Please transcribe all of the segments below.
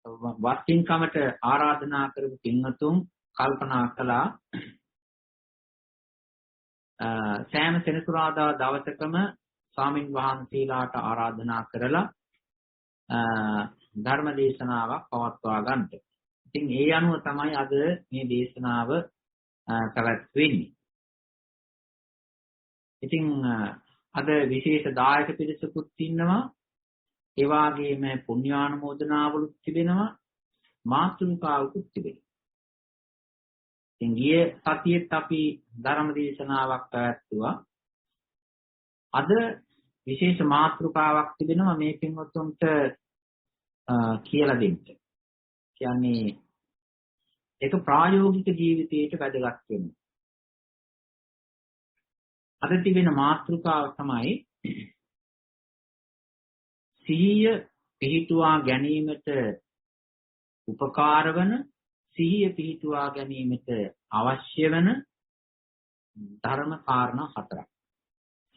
වස්තින්කමට ආරාධනා කරපු පින්වතුන් කල්පනා කළා සෑම සෙනසුරාදා දවසකම ස්වාමින් වහන්සේලාට ආරාධනා කරලා ධර්ම දේශනාවක් පවත්වා ගන්නට. ඉතින් ඒ අනුව තමයි අද මේ දේශනාව පැවැත්වෙන්නේ. ඉතින් අද විශේෂ දායක පිරිසකුත් ඉන්නවා. ඒ වගේම පුණ්‍යානුමෝදනාවලුත් තිබෙනවා. මාතෘකාවකුත් තිබෙනවා. ඉතින් ගිය සතියේත් අපි ධර්ම දේශනාවක් පැවැත්තුවා. අද විශේෂ මාතෘකාවක් තිබෙනවා මේ පින්වත්තුන්ට කියලා දෙන්න. කියන්නේ ඒක ප්‍රායෝගික ජීවිතයට වැදගත් වෙනවා. අද තිබෙන මාතෘකාව තමයි සිහිය පිහිටුවා ගැනීමට උපකාර වන සිහිය පිහිටුවා ගැනීමට අවශ්‍ය වන ධර්ම කාරණා හතරක්.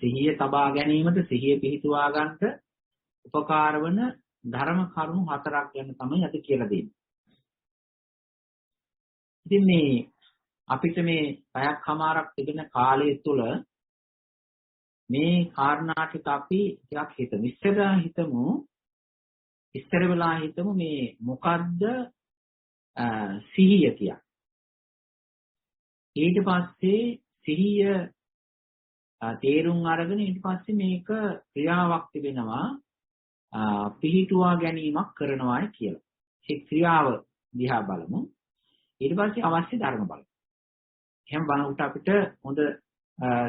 සිහිය තබා ගැනීමට සිහිය පිහිටුවා ගන්නට උපකාර වන ධර්ම කරුණු හතරක් ගැන තමයි අද කියලා දෙන්නේ. ඉතින් මේ අපිට මේ පැයක් කමාරක් තිබෙන කාලය තුල මේ කාරණා ටික අපි ටිකක් හිතමු. ඉස්සර වෙලා හිතමු මේ මොකද්ද සිහිය කියන්නේ. ඊට පස්සේ සිහිය තේරුම් අරගෙන ඊට පස්සේ මේක ක්‍රියාවක් තිබෙනවා පිහිටුවා ගැනීමක් කරනවායි කියලා. ඒ ක්‍රියාව දිහා බලමු. ඊට පස්සේ අවශ්‍ය ධර්ම බලමු. එහෙනම් බලනකොට අපිට හොඳ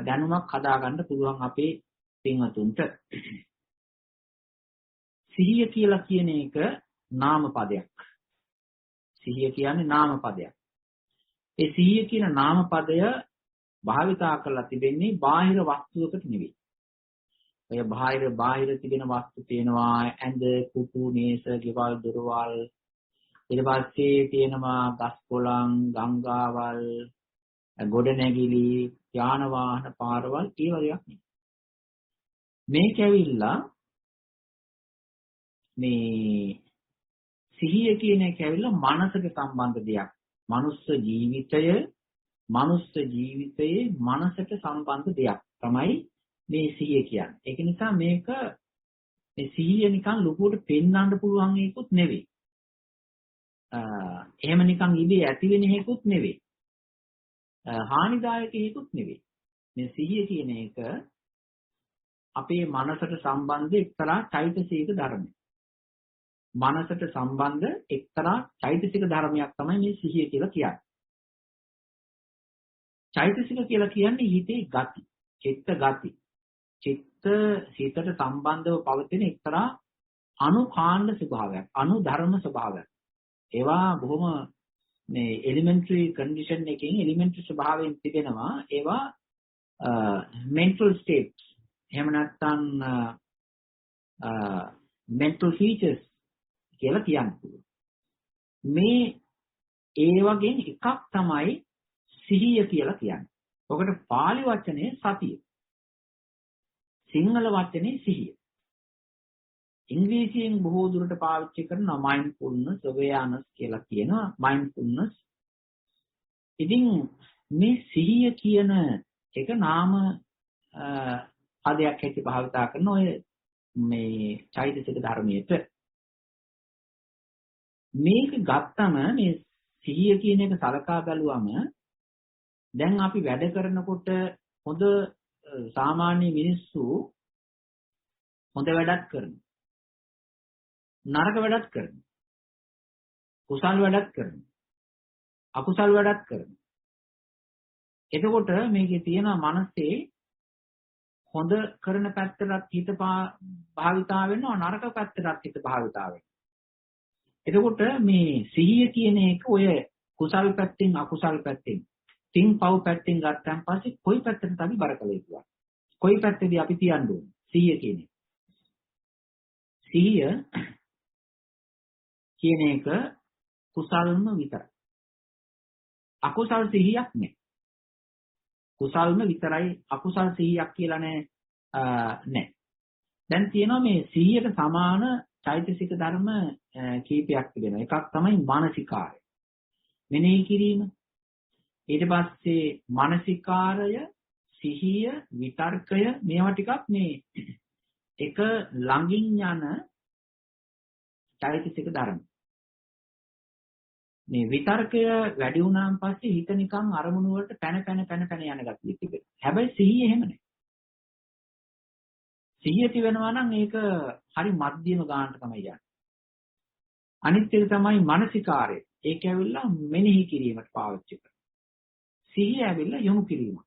දැනුමක් හදා ගන්න පුළුවන් අපේ පින්වතුන්ට. සිහිය කියලා කියන එක නාම පදයක්. සිහිය කියන්නේ නාම පදයක්. ඒ සිහිය කියන නාම පදය භාවිතා කරලා තිබෙන්නේ බාහිර වස්තුවකට නෙවෙයි. ඔය බාහිර තිබෙන වස්තු තියෙනවා ඇඳ, කුටු, මේස, ගෙවල්, දොරවල්. ඊට පස්සේ තියෙනවා ගස් කොළන්, ගංගාවල්, ගොඩනැගිලි, යාන වාහන, පාරවල් ඒ වගේක් නෙවෙයි. මේක ඇවිල්ලා මේ සිහිය කියන එක ඇවිල්ලා මනසට සම්බන්ධ දෙයක්. මනුස්ස ජීවිතයේ මනසට සම්බන්ධ දෙයක් තමයි මේ සිහිය කියන්නේ. ඒක නිසා මේක මේ සිහිය නිකන් ලොකුවට පෙන්වන්න පුළුවන් එකකුත් නෙවෙයි. එහෙම නිකන් ඉබේ ඇති වෙන එකකුත් නෙවෙයි. හානිදායක එකකුත් නෙවෙයි. මේ සිහිය කියන එක අපේ මනසට සම්බන්ධ එක්තරා චෛතසික ධර්මයක්. මනසට සම්බන්ධ එක්තරා චෛතසික ධර්මයක් තමයි මේ සිහිය කියලා කියන්නේ. චෛතසික කියලා කියන්නේ හිතේ ගති, චිත්ත ගති. සිතට සම්බන්ධව පවතින එක්තරා අනුකාණ්ඩ ස්වභාවයක්, අනුධර්ම ස්වභාවයක්. ඒවා බොහොම මේ එලිමෙන්ටරි කන්ඩිෂන් එකකින් එලිමෙන්ටරි ස්වභාවයෙන් තිබෙනවා. ඒවා mental states. එහෙම නැත්නම් mental features කියලා කියන්නේ. මේ ඒ වගේ එකක් තමයි සිහිය කියලා කියන්නේ. ඔකට පාලි වචනේ සතිය. සිංහල වචනේ සිහිය. ඉංග්‍රීසියෙන් බොහෝ දුරට පාවිච්චි කරන mindfulness, awareness කියලා කියනවා. mindfulness. ඉතින් මේ සිහිය කියන එක නාම පදයක් හැටියට භාවිතා කරන ඔය මේ චෛතසික ධර්මයට මේක ගත්තම මේ සිහිය කියන එක සලකා බැලුවම දැන් අපි වැඩ කරනකොට හොඳ සාමාන්‍ය මිනිස්සු හොඳ වැඩක් කරනවා. නරක වැඩක් කරනවා. කුසල් වැඩක් කරනවා. අකුසල් වැඩක් කරනවා. එතකොට මේකේ තියෙන මනසේ හොඳ කරන පැත්තට හිත භාවිතා වෙනවා, නරක පැත්තට හිත භාවිතා වෙනවා. එතකොට මේ සිහිය කියන එක ඔය කුසල් පැත්තෙන් අකුසල් පැත්තෙන් තින් පව් පැත්තෙන් ගත්තන් පස්සේ කොයි පැත්තටද අපි බර කළ යුතුද? කොයි පැත්තේදී අපි තියන්න ඕනේ? සිහිය කියන්නේ. සිහිය කියන එක කුසල්ම විතරයි. අකුසල් සිහියක් නෑ. කුසල්ම විතරයි, අකුසල් සිහියක් කියලා නෑ. දැන් තියෙනවා මේ සිහියට සමාන චෛතසික ධර්ම කීපයක් තිබෙනවා. එකක් තමයි මානසිකාරය. මෙනෙහි කිරීම. ඊට පස්සේ මානසිකාරය, සිහිය, විතර්කය මේවා ටිකක් මේ එක ළඟින් යන චෛතසික ධර්ම. මේ විතර්කය වැඩි වුණාන් පස්සේ හිත නිකන් අරමුණු වලට පැන යන ගතිය තිබෙනවා. හැබැයි සිහිය එහෙම නැහැ. සිහිය තිබෙනවා නම් ඒක හරි මධ්‍යම ගානට තමයි යන්නේ. අනිත් එක තමයි මානසිකාරය. ඒක ඇවිල්ලා මෙනෙහි කිරීමට පාවිච්චි කරනවා. සිහිය ඇවිල්ලා යොමු කිරීම.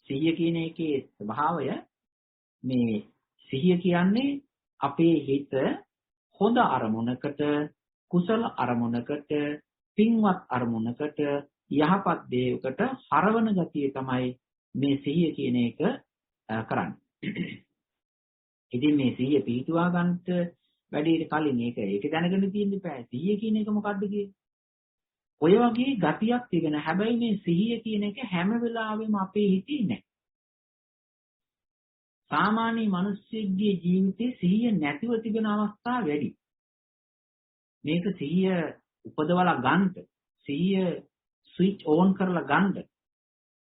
සිහිය කියන එකේ ස්වභාවය මේ සිහිය කියන්නේ අපේ හිත හොඳ අරමුණකට, කුසල අරමුණකට, පින්වත් අරමුණකට, යහපත් දේයකට හරවන ගතිය තමයි මේ සිහිය කියන එක කරන්නේ. ඉතින් මේ සිහිය පිහිටුවා ගන්නට වැඩි කලින් ඒක දැනගෙන තියෙන්න බෑ. සිහිය කියන එක මොකද්ද කියන්නේ? ඔය වගේ ගතියක් තිබෙන. හැබැයි මේ සිහිය කියන එක හැම වෙලාවෙම අපේ හිතේ නැහැ. සාමාන්‍ය මිනිස්සුගේ ජීවිතේ සිහිය නැතිව තිබෙන අවස්ථා වැඩි. මේක සිහිය උපදවලා ගන්නට, සිහිය ස්විච් ඕන් කරලා ගන්නට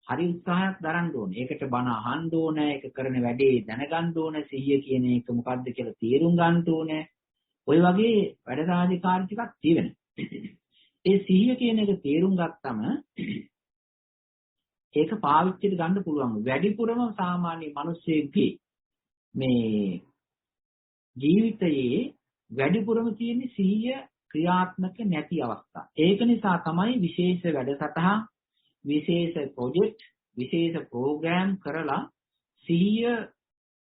හරි උත්සාහයක් දරන්න ඕනේ. ඒකට බණ අහන්න ඕනේ, ඒක කරන වැඩේ දැනගන්න ඕනේ, සිහිය කියන එක මොකද්ද කියලා තේරුම් ගන්න ඕනේ. ඔය වගේ වැඩ රාජකාරී ටිකක් තියෙනවා. ඒ සිහිය කියන එක තේරුම් ගත්තම ඒක පාවිච්චිට ගන්න පුළුවන්. වැඩිපුරම සාමාන්‍ය මිනිස්සෙක්ගේ මේ ජීවිතයේ වැඩිපුරම තියෙන සිහිය ක්‍රියාත්මක නැති අවස්ථා. ඒක නිසා තමයි විශේෂ වැඩසටහන්, විශේෂ ප්‍රොජෙක්ට්, විශේෂ ප්‍රෝග්‍රෑම් කරලා සිහිය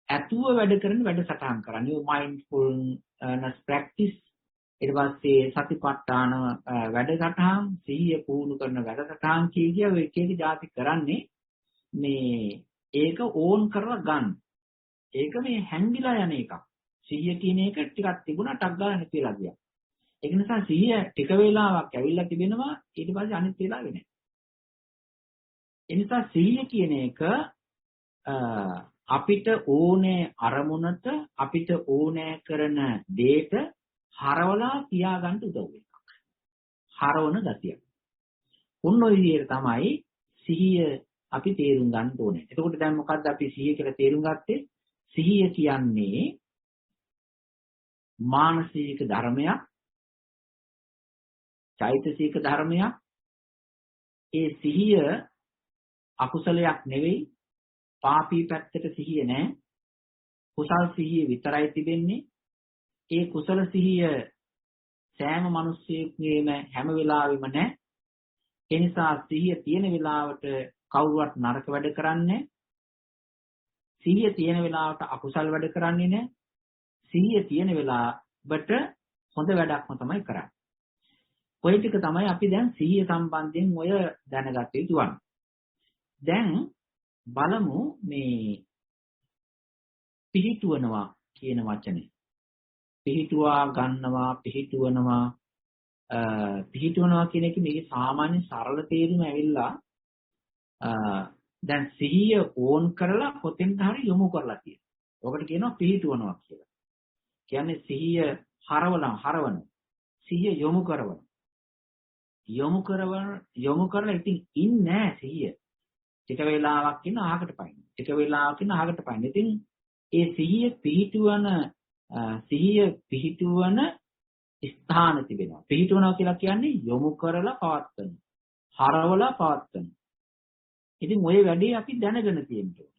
ඇතුව වැඩ කරන වැඩසටහන් කරන්නේ. මයින්ඩ්ෆුල්නස් ප්‍රැක්ටිස්, ඊට පස්සේ සතිපට්ඨාන වැඩසටහන්, සිහිය පුහුණු කරන වැඩසටහන් කිය ඔය එක එක જાති කරන්නේ මේ ඒක ඕන් කරලා ගන්න. ඒක මේ හැංගිලා යන එකක්. සිහිය කියන එක ටිකක් තිබුණා ටක් ගාලා නැතිලා ගියා. ඒක නිසා සිහිය ටික වේලාවක් ඇවිල්ලා තිබෙනවා ඊට පස්සේ අනිත් වෙලාවෙ නැහැ. ඒ නිසා සිහිය කියන එක අපිට ඕනේ අරමුණට, අපිට ඕනේ කරන දෙයට හරවලා තියාගන්න උදව් වෙනවා. හරවන ගතිය. උන් ඔය විදිහට තමයි සිහිය අපි තේරුම් ගන්න ඕනේ. එතකොට දැන් මොකද්ද අපි සිහිය කියලා තේරුම් ගත්තේ? සිහිය කියන්නේ මානසික ධර්මයක්, චෛතසික ධර්මයක්. ඒ සිහිය අකුසලයක් නෙවෙයි, පාපී පැත්තට සිහිය නැහැ. කුසල් සිහිය විතරයි තිබෙන්නේ. ඒ කුසල සිහිය සෑම මිනිස්සෙකගේම හැම වෙලාවෙම නැහැ. ඒ නිසා සිහිය තියෙන වෙලාවට කවුරුවත් නරක වැඩ කරන්නේ නැහැ. සිහිය තියෙන වෙලාවට අකුසල් වැඩ කරන්නේ නැහැ. සිහිය තියෙන වෙලාවට හොඳ වැඩක්ම තමයි කරන්නේ. ඔය ටික තමයි අපි දැන් සිහිය සම්බන්ධයෙන් ඔය දැනගත යුතු වන්නේ. දැන් බලමු මේ පිහිටුවනවා කියන වචනේ. පිහිටුවා ගන්නවා, පිහිටුවනවා කියන එක මේකේ සාමාන්‍ය සරල තේරුම ඇවිල්ලා දැන් සිහිය ඕන් කරලා කොතෙන්ද හරි යොමු කරලා තියෙනවා. ඔකට කියනවා පිහිටුවනවා කියලා. කියන්නේ සිහිය හරවන. සිහිය යොමු කරවන. යොමු කරලා ඉතින් ඉන්නේ නැහැ සිහිය. ටික වේලාවක් ඉන්න අහකට පයින්. ටික වේලාවක් ඉන්න අහකට පයින්. ඉතින් ඒ සිහිය පිහිටුවන ස්ථාන තිබෙනවා. පිහිටුවනවා කියලා කියන්නේ යොමු කරලා පවත්වන. හරවලා පවත්වන. ඉතින් ওই වැඩේ අපි දැනගෙන තියෙනවා.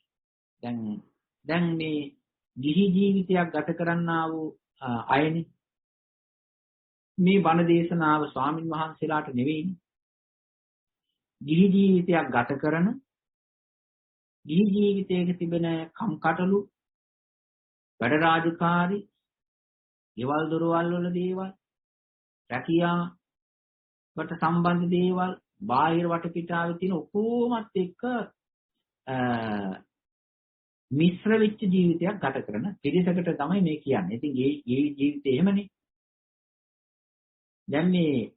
දැන් මේ ගිහි ජීවිතයක් ගත කරන්නා වූ අයනේ මේ බණ දේශනාව ස්වාමින් වහන්සේලාට නෙවෙයිනේ. ගිහි ජීවිතයක් ගත කරන ගිහි ජීවිතයක තිබෙන කම්කටොළු, වැඩ රාජකාරී, ගෙවල් දොරවල් වල දේවල්, රැකියාවට සම්බන්ධ දේවල්, බාහිර වටපිටාවේ තියෙන ඔක්කොමත් එක්ක මිශ්‍ර වෙච්ච ජීවිතයක් ගත කරන පිරිසකට තමයි මේ කියන්නේ. ඉතින් මේ ජීවිතේ එහෙමනේ. දැන් මේ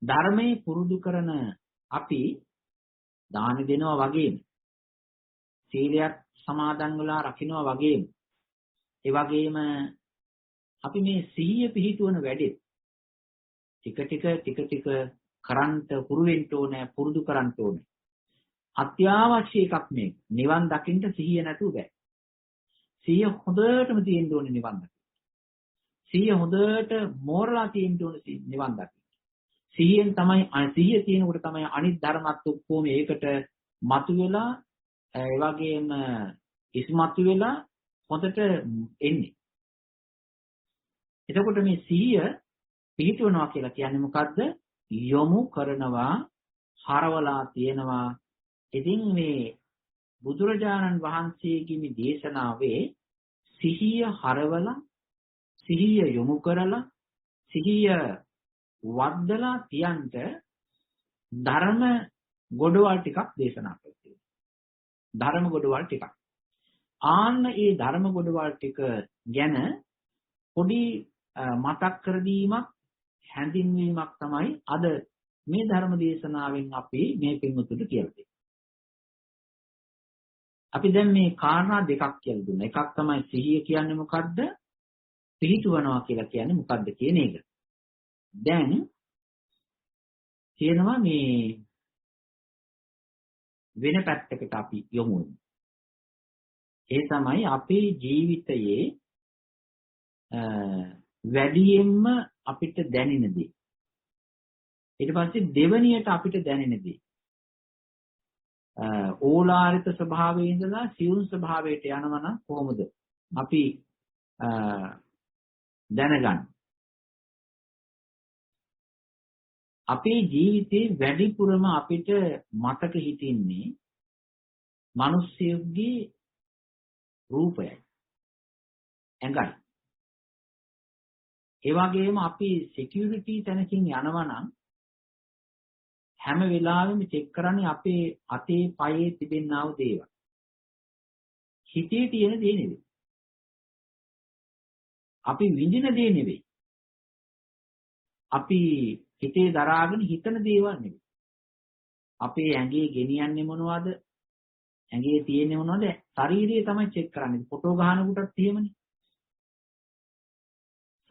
ධර්මයේ පුරුදු කරන අපි දාන දෙනවා වගේම, සීලයක් සමාදන් වෙලා රකින්නවා වගේම, ඒ වගේම අපි මේ සිහිය පිහිටවන වැඩේ ටික ටික කරන්ට පුරු වෙන්න ඕනේ, පුරුදු කරන්න ඕනේ. අත්‍යවශ්‍ය එකක් මේ. නිවන් දකින්න සිහිය නැතුව බෑ. සිහිය හොඳටම තියෙන්න ඕනේ නිවන් දකින්න. සිහිය හොඳට මෝරලා තියෙන්න ඕනේ නිවන් දකින්න. සිහියෙන් තමයි සිහිය තියෙනකොට තමයි අනිත් ධර්මත් ඔක්කොම ඒකට මතුවෙලා ඒ වගේම ඉස්මතු වෙලා හොඳට එන්නේ. එතකොට මේ සිහිය පිහිටවනවා කියලා කියන්නේ මොකද්ද? යොමු කරනවා, හරවලා තියෙනවා. ඉතින් මේ බුදුරජාණන් වහන්සේගේ මේ දේශනාවේ සිහිය හරවලා, සිහිය යොමු කරලා, සිහිය වද්දලා තියන්ට ධර්ම ගොඩවල් ටිකක් දේශනා කළා. ධර්ම ගොඩවල් ටිකක්. ආන්න ඒ ධර්ම ගොඩවල් ටික ගැන පොඩි මතක් කර දීමක්, හැඳින්වීමක් තමයි අද මේ ධර්ම දේශනාවෙන් අපි මේ පින්වතුන්ට කියලා දෙන්නේ. අපි දැන් මේ කාරණා දෙකක් කියලා දුන්නා. එකක් තමයි සිහිය කියන්නේ මොකද්ද? පිහිටවනවා කියලා කියන්නේ මොකද්ද කියන එක. දැන් කියනවා මේ වෙන පැත්තකට අපි යොමු වෙමු. ඒ තමයි අපේ ජීවිතයේ වැඩියෙන්ම අපිට දැනෙන දේ. ඊට පස්සේ දෙවණියට අපිට දැනෙන දේ. ඕලාරික ස්වභාවයේ ඉඳලා සියුම් ස්වභාවයට යනවා නම් කොහොමද අපි දැනගන්නේ? අපේ ජීවිතේ වැඩිපුරම අපිට මතක හිටින්නේ මිනිස්සුගේ රූපයයි, ඇඟයි. ඒ වගේම අපි සිකියුරිටි තැනකින් යනවා නම් හැම වෙලාවෙම චෙක් කරන්නේ අපේ අතේ පයේ තිබෙනා වූ දේවල්. හිතේ තියෙන දේ නෙවෙයි. අපි විඳින දේ නෙවෙයි. අපි හිතේ දරාගෙන හිතන දේවල් නෙවෙයි. අපේ ඇඟේ ගෙනියන්නේ මොනවද? ඇඟේ තියෙන්නේ මොනවද? ශරීරය තමයි චෙක් කරන්නේ. ෆොටෝ ගහනකොටත් එහෙමනේ.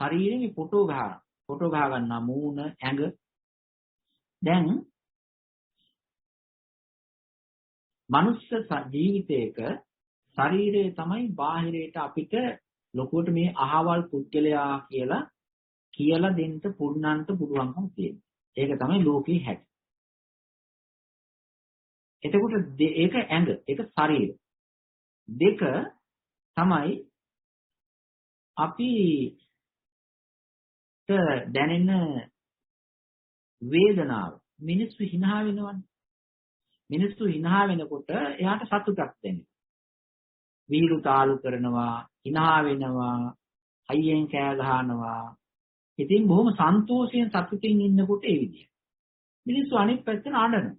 ශරීරයේ ෆොටෝ ගන්නා මූණ, ඇඟ. දැන් මනුස්ස ජීවිතයක ශරීරය තමයි බාහිරයට අපිට ලොකුවට මේ අහවල් පුද්ගලයා කියලා දෙන්න පුරුණන්ට පුළුවන්කම තියෙනවා. ඒක තමයි ලෝකේ හැටි. එතකොට ඒක ඇඟ, ඒක ශරීර. දෙක තමයි අපිට දැනෙන වේදනාව. මිනිස්සු hina වෙනවනේ. මිනිස්සු hina වෙනකොට එයාට සතුටක් දැනෙනවා. වීරු තාලු කරනවා, hina වෙනවා, අයියෙන් කෑ ගහනවා. ඉතින් බොහොම සන්තෝෂයෙන් සතුටින් ඉන්නකොට ඒ විදිය. මිනිස්සු අනිත් පැත්තට අඬනවා.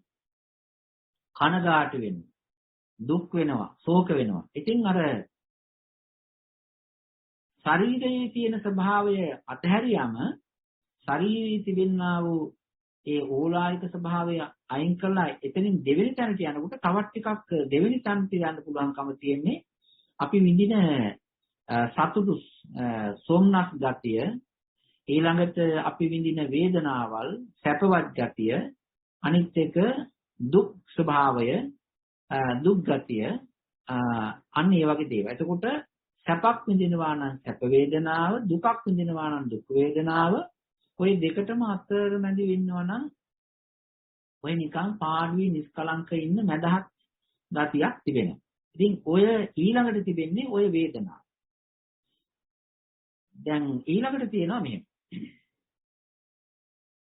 කනගාටු වෙනවා. දුක් වෙනවා, ශෝක වෙනවා. ඉතින් අර ශරීරයේ තියෙන ස්වභාවය අතහැරියම ශරීරයේ තිබෙනා වූ ඒ ඕලාරික ස්වභාවය අයින් කළා එතනින් දෙවෙනි තැනට යනකොට තවත් ටිකක් දෙවෙනි තැනට යන්න පුළුවන්කම තියෙන්නේ අපි විඳින සතුටු සොම්නස් ගතිය ඊළඟට අපි විඳින වේදනාවල් සැපවත් ගතිය අනිත් එක දුක් ස්වභාවය දුක් ගතිය අන්න ඒ වගේ දේවල්. එතකොට සැපක් විඳිනවා නම් සැප වේදනාව, දුකක් විඳිනවා නම් දුක් වේදනාව, ඔය දෙකටම අතරමැදි වෙන්නවා නම් ඔය නිකන් පාඩුවේ නිස්කලංක ඉන්න මැදහත් ගතියක් තිබෙනවා. ඉතින් ඔය ඊළඟට තිබෙන්නේ ඔය වේදනාව. දැන් ඊළඟට තියෙනවා මෙහෙම.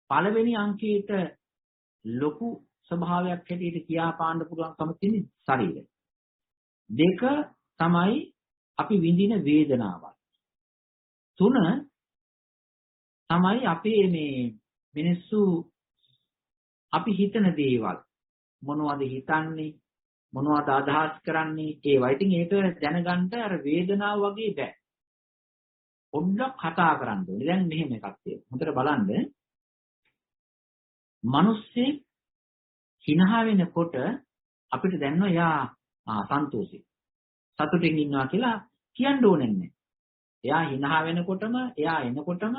පළවෙනි අංකයට ලොකු ස්වභාවයක් හැටියට කියා පාන්න පුළුවන්කම තියෙන ශරීරය. දෙක තමයි අපි විඳින වේදනාවල්. තුන තමයි අපේ මේ මිනිස්සු අපි හිතන දේවල් මොනවද හිතන්නේ මොනවද අදහස් කරන්නේ ඒවා. ඉතින් ඒක දැනගන්න අර වේදනාව වගේ බෑ. පොඩ්ඩක් කතා කරන්න ඕනේ. දැන් මෙහෙම එකක් තියෙනවා. හොඳට බලන්න. මිනිස්සේ හිනහා වෙනකොට අපිට දැනෙනවා යා සන්තෝෂයි. සතුටින් ඉන්නවා කියලා කියන්න ඕනේ නැහැ. එයා hina වෙනකොටම එයා එනකොටම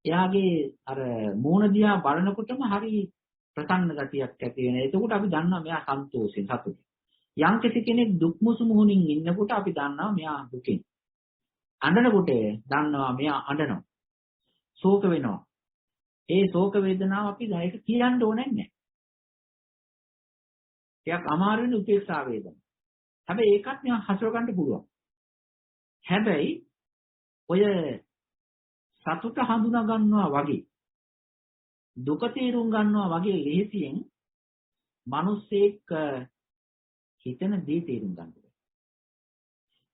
එයාගේ අර මූණ දිහා බලනකොටම හරි ප්‍රසන්න ගතියක් ඇති වෙනවා. එතකොට අපි දන්නවා මෙයා සන්තෝෂෙන් සතුටින්. යම් කෙනෙක් දුක් මුසු මුහුණින් ඉන්නකොට අපි දන්නවා මෙයා දුකින්. අඬනකොට දන්නවා මෙයා අඬනවා. ශෝක වෙනවා. ඒ ශෝක වේදනාව අපි ඒක කියන්න ඕනේ නැහැ. ටිකක් අමාරු වෙන උපේක්ෂා වේදනාව. හැබැයි ඒකත් මෙයා හසුර ගන්න පුළුවන්. හැබැයි ඔය සතුට හඳුනා ගන්නවා වගේ දුක තේරුම් ගන්නවා වගේ ලේසියෙන් මිනිස්සෙක් හිතන දේ තේරුම් ගන්නවා.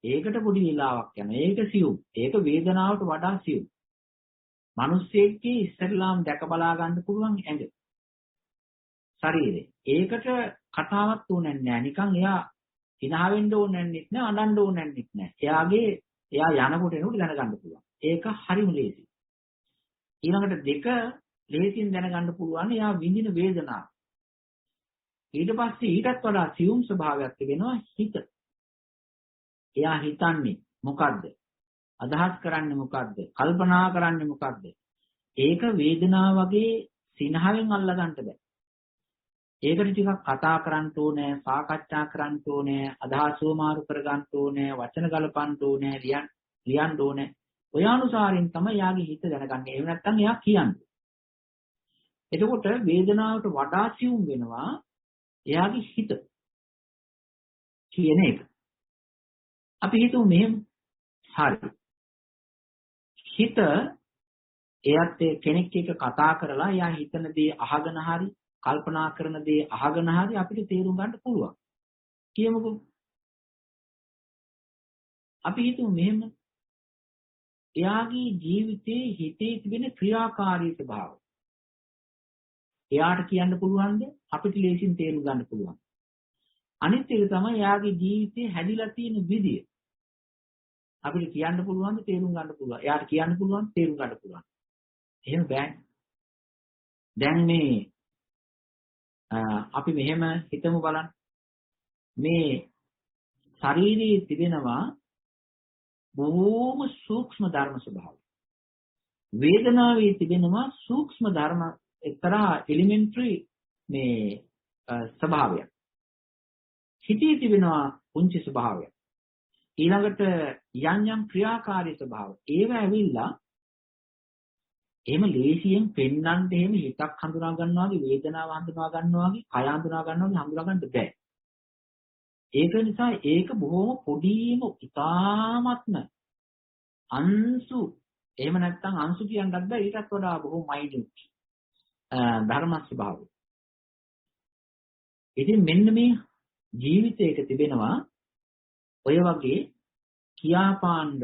ඒකට පොඩි වෙලාවක් යනවා. ඒක සියුම්. ඒක වේදනාවට වඩා සියුම්. මිනිස්සෙක්ගේ ඉස්සරලාම් දැක බලා ගන්න පුළුවන් ඇඟ. ශරීරය. ඒකට කතාවක් ඕනේ නැහැ. නිකන් එයා hina වෙන්න ඕනේ නැහැ, අඬන්න ඕනේ නැහැ. එයා යනකොට එනකොට දැනගන්න පුළුවන්. ඒක හරිම ලේසි. ඊළඟට දෙක ලේසියෙන් දැනගන්න පුළුවන් එයා විඳින වේදනාව. ඊට පස්සේ ඊටත් වඩා සියුම් ස්වභාවයක් තිබෙනවා හිත. එයා හිතන්නේ මොකද්ද? අදහස් කරන්නේ මොකද්ද? කල්පනා කරන්නේ මොකද්ද? ඒක වේදනාව වගේ සිනහවෙන් අල්ලගන්න බෑ. ඒකට ටිකක් කතා කරන්න ඕනේ, සාකච්ඡා කරන්න ඕනේ, අදහස් වමාරු කරගන්න ඕනේ, වචන ගලපන්න ඕනේ, ලියන්න ඕනේ. ඔය අනුසාරයෙන් තමයි යාගේ හිත දැනගන්නේ. එහෙම නැත්නම් එයා කියන්නේ. එතකොට වේදනාවට වඩා සියුම් වෙනවා එයාගේ හිත කියන එක. අපි හිතමු මෙහෙම. හරි. හිත එයාත් කෙනෙක් එක්ක කතා කරලා එයා හිතන දේ අහගෙන හරි කල්පනා කරන දේ අහගෙන හරි අපිට තේරුම් ගන්න පුළුවන්. කියමුකෝ. අපි හිතමු මෙහෙම. එයාගේ ජීවිතයේ හිතේ තිබෙන ක්‍රියාකාරී ස්වභාවය. එයාට කියන්න පුළුවන්ද? අපිට ලේසියෙන් තේරුම් ගන්න පුළුවන්. අනිත් එක තමයි එයාගේ ජීවිතේ හැදිලා තියෙන විදිය. අපිට කියන්න පුළුවන්ද? තේරුම් ගන්න පුළුවන්. එයාට කියන්න පුළුවන්, තේරුම් ගන්න පුළුවන්. එහෙම බෑ. දැන් මේ අපි මෙහෙම හිතමු බලන්න. මේ ශරීරයේ තිබෙනවා බොහෝම සූක්ෂම ධර්ම ස්වභාවය. වේදනාවේ තිබෙනවා සූක්ෂම ධර්ම එක්තරා එලිමෙන්ටරි මේ ස්වභාවයක්. හිතේ තිබෙනවා පුංචි ස්වභාවයක්. ඊළඟට යම් ක්‍රියාකාරී ස්වභාව. ඒව ඇවිල්ලා එහෙම ලේසියෙන් පෙන්වන්න එහෙම හිතක් හඳුනා ගන්නවා වගේ වේදනාව හඳුනා ගන්නවා වගේ කය හඳුනා ගන්නවා වගේ හඳුනා ගන්න බෑ. ඒක නිසා ඒක බොහොම පොඩිම ඉතාමත්ම අංශු එහෙම නැත්නම් අංශු කියන්නත් බෑ ඊටත් වඩා බොහොම මයින්ඩ් ධර්ම ස්වභාවය. ඉතින් මෙන්න මේ ජීවිතයක තිබෙනවා ඔය වගේ කියාපාණ්ඩ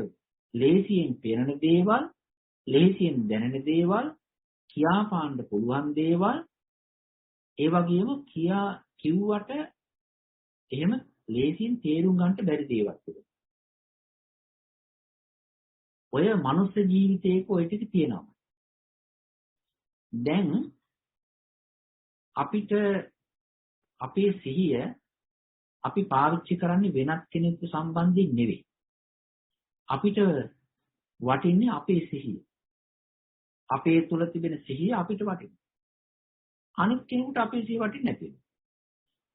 ලේසියෙන් පේන දේවල්, ලේසියෙන් දැනෙන දේවල්, කියාපාණ්ඩ පුළුවන් දේවල්, ඒ වගේම කිව්වට එහෙම ලේසියෙන් තේරුම් ගන්නට බැරි දේවල් තිබෙනවා. ඔය මනුස්ස ජීවිතයක ඔය ටික තියෙනවා. දැන් අපිට අපේ සිහිය අපි පාවිච්චි කරන්නේ වෙනත් කෙනෙකු සම්බන්ධයෙන් නෙවෙයි. අපිට වටින්නේ අපේ සිහිය. අපේ තුල තිබෙන සිහිය අපිට වටිනවා. අනිත් කෙනෙකුට අපේ සිහිය වටින්නේ නැති වෙනවා.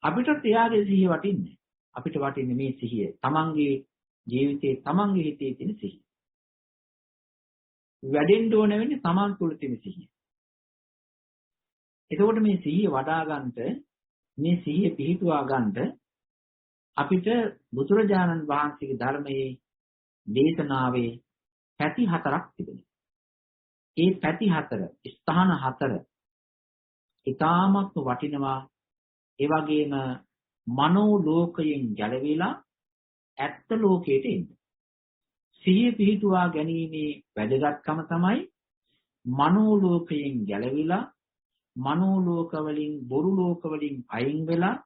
අපිටත් එයාගේ සිහිය වටින්නේ. අපිට වටින්නේ මේ සිහිය. තමන්ගේ ජීවිතේ තමන්ගේ හිතේ තියෙන සිහිය. වැඩෙන්න ඕන වෙන්නේ තමන් තුල තියෙන සිහිය. එතකොට මේ සිහිය වඩා ගන්නට මේ සිහිය පිහිටුවා ගන්නට අපිට බුදුරජාණන් වහන්සේගේ ධර්මයේ දේශනාවේ පැති හතරක් තිබෙනවා. ඒ පැති හතර, ස්ථාන හතර ඊටාමත් වටිනවා. ඒ වගේම මනෝ ලෝකයෙන් ගැලවිලා ඇත්ත ලෝකයට එන්න. සිහිය පිහිටුවා ගැනීමේ වැදගත්කම තමයි මනෝ ලෝකයෙන් ගැලවිලා මනෝ ලෝක වලින් බොරු ලෝක වලින් අයින් වෙලා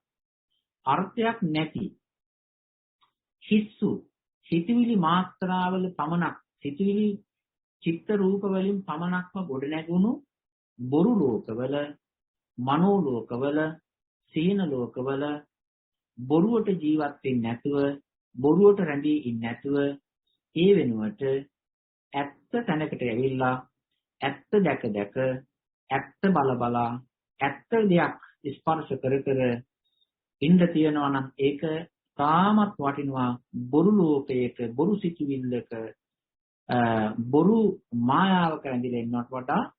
අර්ථයක් නැති හිස්සු සිතුවිලි මාත්‍රාවල පමණක් සිතුවිලි චිත්ත රූප වලින් පමණක්ම ගොඩ නැගුණු බොරු ලෝකවල මනෝ ලෝකවල සීන ලෝකවල බොරුවට ජීවත් වෙන්නේ නැතුව බොරුවට රැඳී ඉන්නේ නැතුව ඒ වෙනුවට ඇත්ත තැනකට ඇවිල්ලා ඇත්ත දැක දැක ඇත්ත බල බලා ඇත්ත දෙයක් ස්පර්ශ කර කර ඉන්න තියනවා නම් ඒක තාමත් වටිනවා බොරු ලෝකයක බොරු සිතුවිල්ලක බොරු මායාවක ඇඳිලා ඉන්නවට වඩා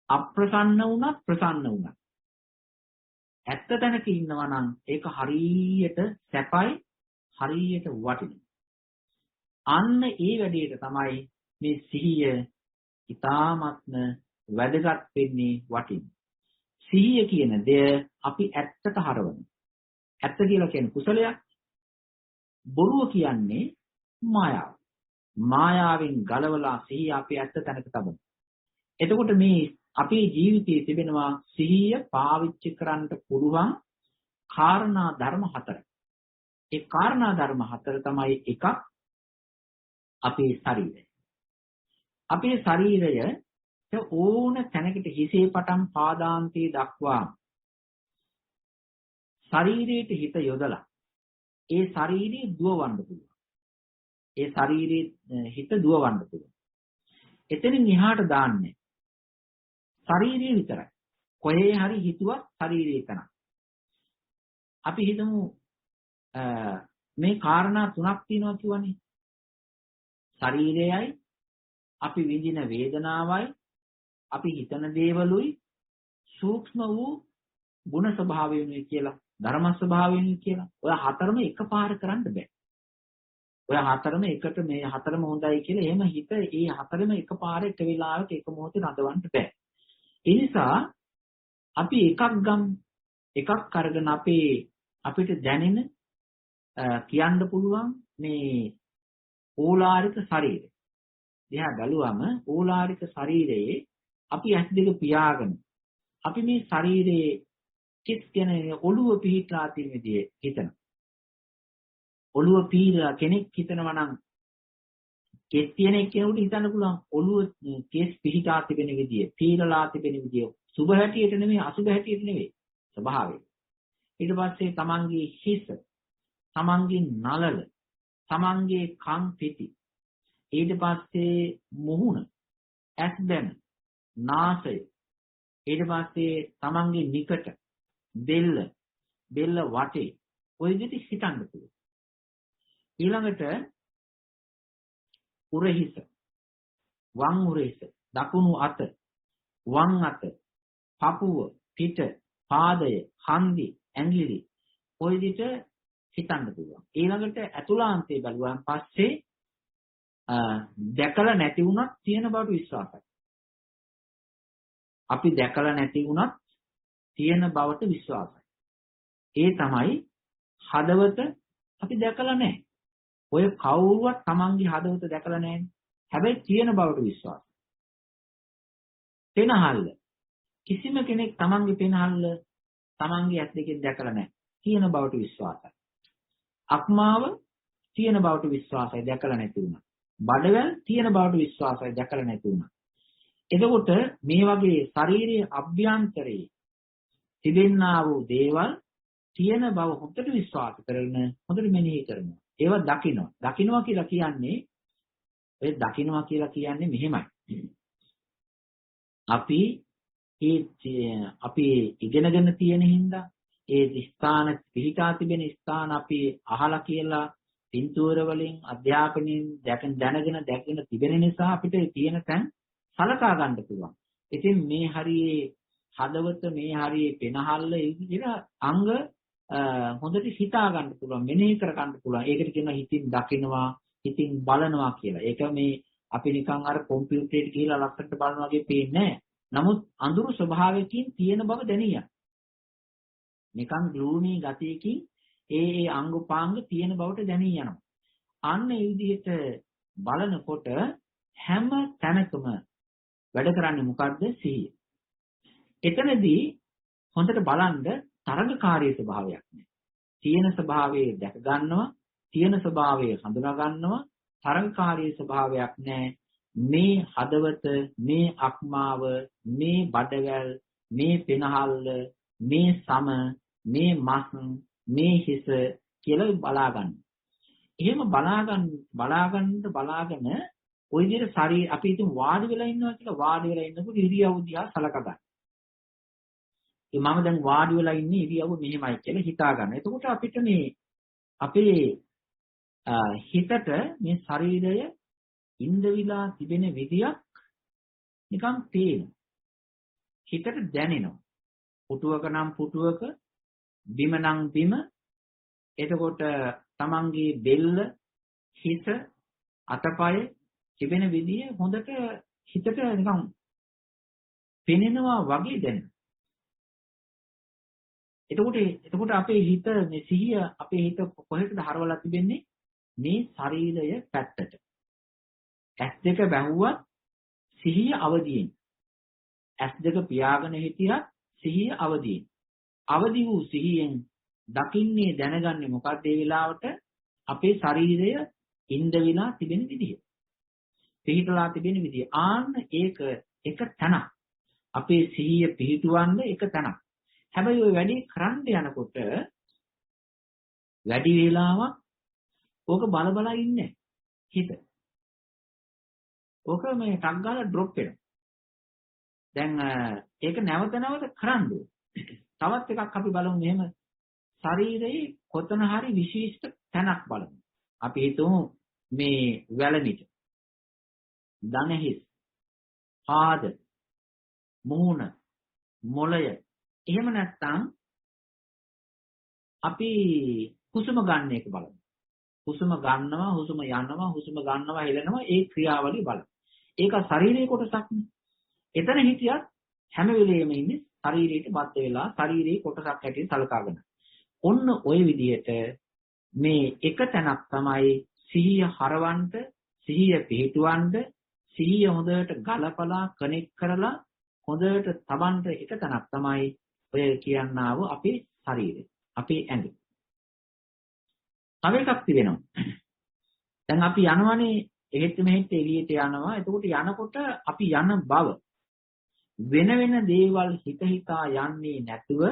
අප්‍රසන්න වුණත් ප්‍රසන්න වුණත් ඇත්ත තැනක ඉන්නවා නම් ඒක හරියට සැපයි හරියට වටිනවා. අන්න ඒ වැඩේට තමයි මේ සිහිය ඊ타ත්ම වැදගත් වෙන්නේ වටින්නේ. සිහිය කියන දේ අපි ඇත්තට හරවනවා. ඇත්ත කියලා කියන්නේ කුසලයක්. බොරුව කියන්නේ මායාව. මායාවෙන් ගලවලා සිහිය අපි ඇත්ත තැනක තබනවා. එතකොට මේ අපේ ජීවිතයේ තිබෙනවා සිහිය පාවිච්චි කරන්න පුළුවන් කාරණා ධර්ම හතරක්. ඒ කාරණා ධර්ම හතර තමයි එකක් අපේ ශරීරය. අපේ ශරීරය ඕන තැනකට හිසේ පටන් පාදාන්තයේ දක්වා ශරීරයට හිත යොදලා ඒ ශරීරය දුවවන්න පුළුවන්. ඒ ශරීරයේ හිත දුවවන්න පුළුවන්. එතනින් එහාට දාන්නේ ශරීරය විතරයි. කොහේ හරි හිතුවත් ශරීරය එතන. අපි හිතමු මේ කාරණා තුනක් තියෙනවා කියවනේ. ශරීරයයි අපි විඳින වේදනාවයි අපි හිතන දේවලුයි සූක්ෂම වූ ගුණ ස්වභාවයුයි කියලා ධර්ම ස්වභාවයුයි කියලා. ඔය හතරම එකපාර කරන්න බෑ. ඔය හතරම එකට මේ හතරම හොඳයි කියලා එහෙම හිත ඒ හතරම එකපාර එක වෙලාවක එක මොහොතේ රඳවන්න බෑ. ඒ නිසා අපි එකක් අරගෙන අපිට දැනෙන කියන්න පුළුවන් මේ ඕලාරික ශරීරය. දිහා බලුවම ඕලාරික ශරීරයේ අපි ඇස් දෙක පියාගෙන අපි මේ ශරීරයේ කිස් කියන ඔළුව පිහිටලා තියෙන විදිහේ හිතන. ඔළුව පීරලා කෙනෙක් හිතනවා නම් කෙස් තියෙන කෙනෙකුට හිතන්න පුළුවන් ඔළුව කෙස් පිහිටා තිබෙන විදිය, පීරලා තිබෙන විදිය සුභ හැටියට නෙමෙයි අසුභ හැටියට නෙමෙයි ස්වභාවය. ඊට පස්සේ තමන්ගේ හිස, තමන්ගේ නළල, තමන්ගේ කන් පිටි, ඊට පස්සේ මුහුණ, ඇස් දැන, නාසය, ඊට පස්සේ තමන්ගේ නිකට, බෙල්ල වටේ ඔය විදිහට හිතන්න පුළුවන්. ඊළඟට උරහිස, වම් උරහිස, දකුණු අත, වම් අත, පපුව, පිට, පාදය, හන්දි, ඇඟිලි ඔය විදිහට හිතන්න පුළුවන්. ඊළඟට ඇතුළාන්තයේ බලුවාන් පස්සේ දැකලා නැති වුණත් තියෙන බවට විශ්වාසයි. අපි දැකලා නැති වුණත් තියෙන බවට විශ්වාසයි. ඒ තමයි හදවත අපි දැකලා නැහැ. ඔය කවුරුවත් තමන්ගේ හදවත දැකලා නැහැ. හැබැයි තියෙන බවට විශ්වාසයි. පෙනහල්ල. කිසිම කෙනෙක් තමන්ගේ පෙනහල්ල තමන්ගේ ඇස් දෙකෙන් දැකලා නැහැ. තියෙන බවට විශ්වාසයි. අක්මාව තියෙන බවට විශ්වාසයි දැකලා නැති වුණා. බඩවැල් තියෙන බවට විශ්වාසයි දැකලා නැති වුණා. එතකොට මේ වගේ ශාරීරික අභ්‍යන්තරයේ තිබෙන්නා වූ දේවල් තියෙන බව හොඳට විශ්වාස කරගෙන හොඳට මෙනෙහි කරනවා. ඒවා දකිනවා. දකිනවා කියලා කියන්නේ ඔය දකිනවා කියලා කියන්නේ මෙහෙමයි. අපි ඉගෙනගෙන තියෙන හින්දා ඒ ස්ථාන පිහිටා තිබෙන ස්ථාන අපි අහලා කියලා පින්තූර වලින් අධ්‍යාපනයෙන් දැනගෙන තිබෙන නිසා අපිට තියෙන තැන් සලකා ගන්න පුළුවන්. ඉතින් මේ හරියේ හදවත මේ හරියේ පෙනහල්ල ඒ විදිහට අංග හොඳට හිතා ගන්න පුළුවන්, මෙනෙහි කර ගන්න පුළුවන්. ඒකට කියනවා හිතින් දකිනවා, හිතින් බලනවා කියලා. ඒක මේ අපි නිකන් අර කම්පියුටරේට ගිහිලා ලස්සනට බලනවා වගේ පේන්නේ නැහැ. නමුත් අඳුරු ස්වභාවයකින් තියෙන බව දැනියක්. නිකන් ග්ලූමි ගතියකින් ඒ අංගුපාංග තියෙන බවට දැනී යනවා. අන්න ඒ විදිහට බලනකොට හැම තැනකම වැඩ කරන්නේ මොකද්ද? සිහිය. එතනදී හොඳට බලන්න තරඟකාරී ස්වභාවයක් නෑ. තියෙන ස්වභාවයේ දැක ගන්නවා, තියෙන ස්වභාවයේ හඳුනා ගන්නවා, තරඟකාරී ස්වභාවයක් නෑ. මේ හදවත, මේ අක්මාව, මේ බඩවැල්, මේ පෙනහල්ල, මේ සම, මේ මස්, මේ හිස කියලා බලා ගන්න. එහෙම බලාගෙන ওই විදිහට ශරීර අපි ඉතින් වාඩි වෙලා ඉන්නවා කියලා වාඩි වෙලා ඉන්නකොට ඉරියව් දිහා සලකා ගන්න. ඒ මම දැන් වාඩි වෙලා ඉන්නේ ඉරියව් මෙහෙමයි කියලා හිතා ගන්න. එතකොට අපිට මේ අපේ හිතට මේ ශරීරය ඉඳවිලා තිබෙන විදියක් නිකන් පේනවා. හිතට දැනෙනවා. පුටුවක නම් පුටුවක, බිම නම් බිම. එතකොට තමන්ගේ බෙල්ල, හිස, අතපය තිබෙන විදිය හොඳට හිතට නිකන් පෙනෙනවා වගේ දැනෙනවා. එතකොට අපේ හිත මේ සිහිය අපේ හිත කොහෙටද හරවලා තිබෙන්නේ? මේ ශරීරය පැත්තට. ඇස් දෙක බැහුවත් සිහිය අවදියෙන්. ඇස් දෙක පියාගෙන හිටියත් සිහිය අවදියෙන්. අවදි වූ සිහියෙන් දකින්නේ දැනගන්නේ මොකක්ද ඒ වෙලාවට? අපේ ශරීරය ඉඳ විලා තිබෙන විදිය. පිහිටලා තිබෙන විදිය. ආන්න ඒක එක තැනක්. අපේ සිහිය පිහිටුවන්න එක තැනක්. හැබැයි ওই වැඩි කරන්න යනකොට වැඩි වේලාවක් ඕක බල බල ඉන්නේ හිත. ඕක මේ ටක් ගාලා ඩ්‍රොප් වෙනවා. දැන් ඒක නැවත නැවත කරන්න ඕනේ. තවත් එකක් අපි බලමු මෙහෙම ශරීරයේ කොතන හරි විශිෂ්ට තැනක් බලමු. අපි හිතමු මේ වැලමිට, දණහිස්, පාද, මූණ, මොළය. එහෙම නැත්නම් අපි හුස්ම ගන්න එක බලමු. හුස්ම ගන්නවා, හුස්ම යනවා, හුස්ම ගන්නවා, හෙලනවා ඒ ක්‍රියාවලිය බලමු. ඒක ශරීරයේ කොටසක් නේ. එතන හිටියත් හැම වෙලෙම ඉන්නේ ශරීරයට බද්ධ වෙලා ශරීරයේ කොටසක් හැටියට සලකාගෙන. ඔන්න ওই විදිහට මේ එක තැනක් තමයි සිහිය හරවන්න, සිහිය පිහිටවන්න, සිහිය හොඳට ගලපලා කනෙක්ට් කරලා හොඳට තබන්න එක තැනක් තමයි ඔය කියන්නාව අපේ ශරීරය, අපේ ඇඟ. තව එකක් තිබෙනවා. දැන් අපි යනවනේ එහෙත් මෙහෙත් එළියට යනවා. එතකොට යනකොට අපි යන බව වෙන වෙන දේවල් හිත හිතා යන්නේ නැතුව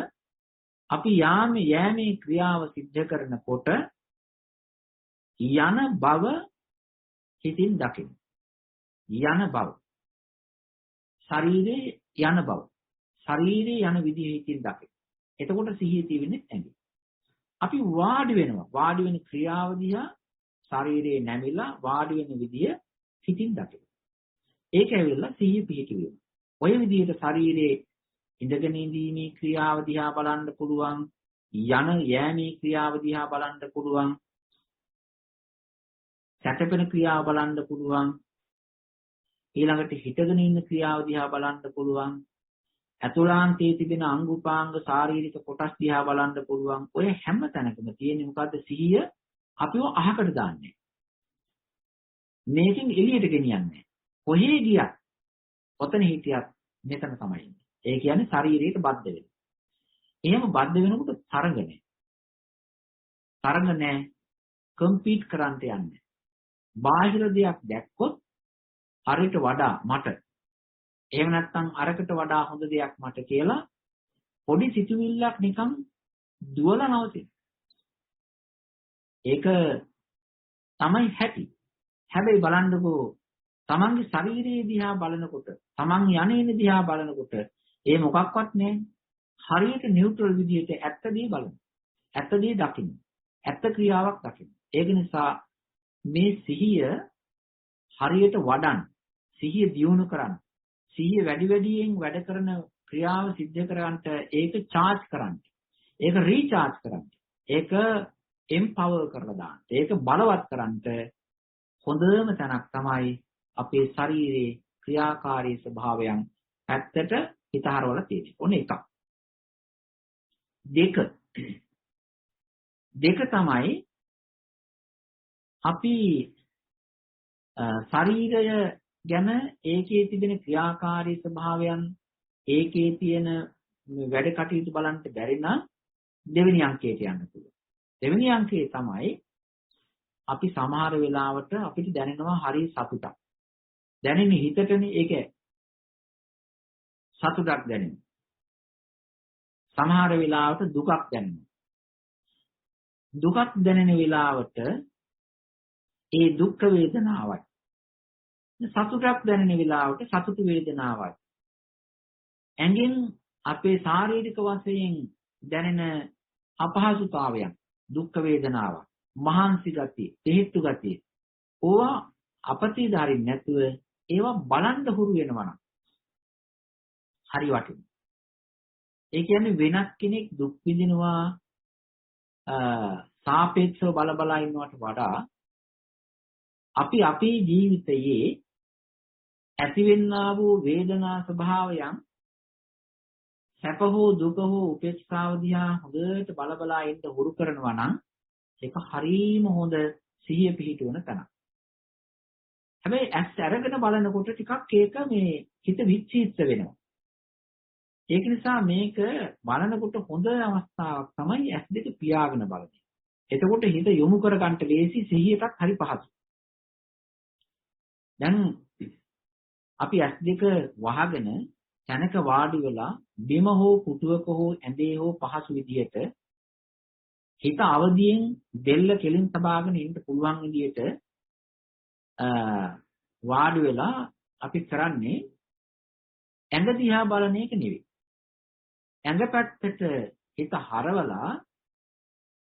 අපි යෑමේ ක්‍රියාව සිද්ධ කරනකොට යන බව හිතින් දකින්න. යන බව. ශරීරයේ යන බව. ශරීරයේ යන විදිහ හිතින් දකින්න. එතකොට සිහිය තියෙන්නේ ඇඟේ. අපි වාඩි වෙනවා. වාඩි වෙන ක්‍රියාව දිහා ශරීරයේ නැමිලා වාඩි වෙන විදිය හිතින් දකින්න. ඒක ඇවිල්ලා සිහිය පිහිටුවීම. ඔය විදිහට ශරීරයේ ඉඳගෙන ඉඳීමේ ක්‍රියාව දිහා බලන්න පුළුවන්. යෑමේ ක්‍රියාව දිහා බලන්න පුළුවන්. සැතපෙන ක්‍රියාව බලන්න පුළුවන්. ඊළඟට හිටගෙන ඉන්න ක්‍රියාව දිහා බලන්න පුළුවන්. අතුලාන්තයේ තිබෙන අංග උපාංග ශාරීරික කොටස් දිහා බලන්න පුළුවන්. ඔය හැම තැනකම තියෙන්නේ මොකද්ද? සිහිය අපිව අහකට දාන්නේ. මේකෙන් එළියට ගෙනියන්නේ. කොහේ ගියත්, ඔතන හිටියත් මෙතන තමයි ඉන්නේ. ඒ කියන්නේ ශරීරයට බද්ධ වෙන. එහෙම බද්ධ වෙනකොට තරඟ නැහැ. තරඟ නැහැ. කම්පීට් කරන්න යන්නේ. බාහිර දෙයක් දැක්කොත් හරියට වඩා මට එහෙම නැත්නම් අරකට වඩා හොඳ දෙයක් මට කියලා පොඩි සිතුවිල්ලක් නිකන් දුවලා නවතින. ඒක තමයි හැටි. හැබැයි බලන්නකෝ තමන්ගේ ශරීරයේ දිහා බලනකොට, තමන් යන්නේ දිහා බලනකොට ඒ මොකක්වත් නැහැ. හරියට නියුට්‍රල් විදිහට ඇත්ත දේ බලන්න. ඇත්ත දේ දකින්න. ඇත්ත ක්‍රියාවක් දකින්න. ඒක නිසා මේ සිහිය හරියට වඩන්න, සිහිය දියුණු කරන්න, සිහිය වැඩි වැඩියෙන් වැඩ කරන ක්‍රියාව සිද්ධ කරගන්නට ඒක charge කරන්න. ඒක recharge කරන්න. ඒක empower කරලා දාන්න. ඒක බලවත් කරන්නට හොඳම තැනක් තමයි අපේ ශරීරයේ ක්‍රියාකාරී ස්වභාවයන් පැත්තට හිත හරවලා තියෙන්නේ. ඔන්න එකක්. දෙක තමයි අපි ශරීරය ගැන ඒකේ තිබෙන ක්‍රියාකාරී ස්වභාවයන්, ඒකේ තියෙන වැඩ කටයුතු බලන්න බැරි නම් දෙවෙනි අංකයට යන්න පුළුවන්. දෙවෙනි අංකය තමයි අපි සමහර වෙලාවට අපිට දැනෙනවා හරි සතුටක්. දැනෙන්නේ හිතටනේ. ඒක සතුටක් දැනෙනවා. සමහර වෙලාවට දුකක් දැනෙනවා. දුකක් දැනෙන වෙලාවට ඒ දුක් වේදනාවයි සතුටක් දැනෙන වෙලාවට සතුටු වේදනාවයි. ඇඟෙන් අපේ ශාරීරික වශයෙන් දැනෙන අපහසුතාවයන් දුක් වේදනාවක්, මහන්සි ගතිය, දෙහිත්තු ගතිය. ඕවා අපතේ දරින් නැතුව ඒවා බලන්න හුරු වෙනවා නම් හරි වටිනවා. ඒ කියන්නේ වෙනත් කෙනෙක් දුක් විඳිනවා සාපේක්ෂව බල ඉන්නවට වඩා අපි අපේ ජීවිතයේ ඇතිවෙනා වූ වේදනා ස්වභාවයන් සැප හෝ දුක හෝ උපේක්ෂාව දිහා හොඳට බල ඉන්න හුරු කරනවා නම් ඒක හරීම හොඳ සිහිය පිහිටවන තැනක්. හැබැයි ඇස් අරගෙන බලනකොට ටිකක් ඒක මේ හිත විචිත්ත වෙනවා. ඒක නිසා මේක බලනකොට හොඳ අවස්ථාවක් තමයි ඇස් දෙක පියාගෙන බලන. එතකොට හිත යොමු කර ගන්නට ලේසි, සිහියටත් හරි පහසුයි. දැන් අපි ඇස් දෙක වහගෙන තැනක වාඩි වෙලා බිම හෝ පුටුවක හෝ ඇඳේ හෝ පහසු විදියට හිත අවදියෙන් දෙල්ල කෙලින් තබාගෙන ඉන්න පුළුවන් විදියට වාඩි වෙලා අපි කරන්නේ ඇඟ දිහා බලන එක නෙවෙයි. ඇඟ පැත්තට හිත හරවලා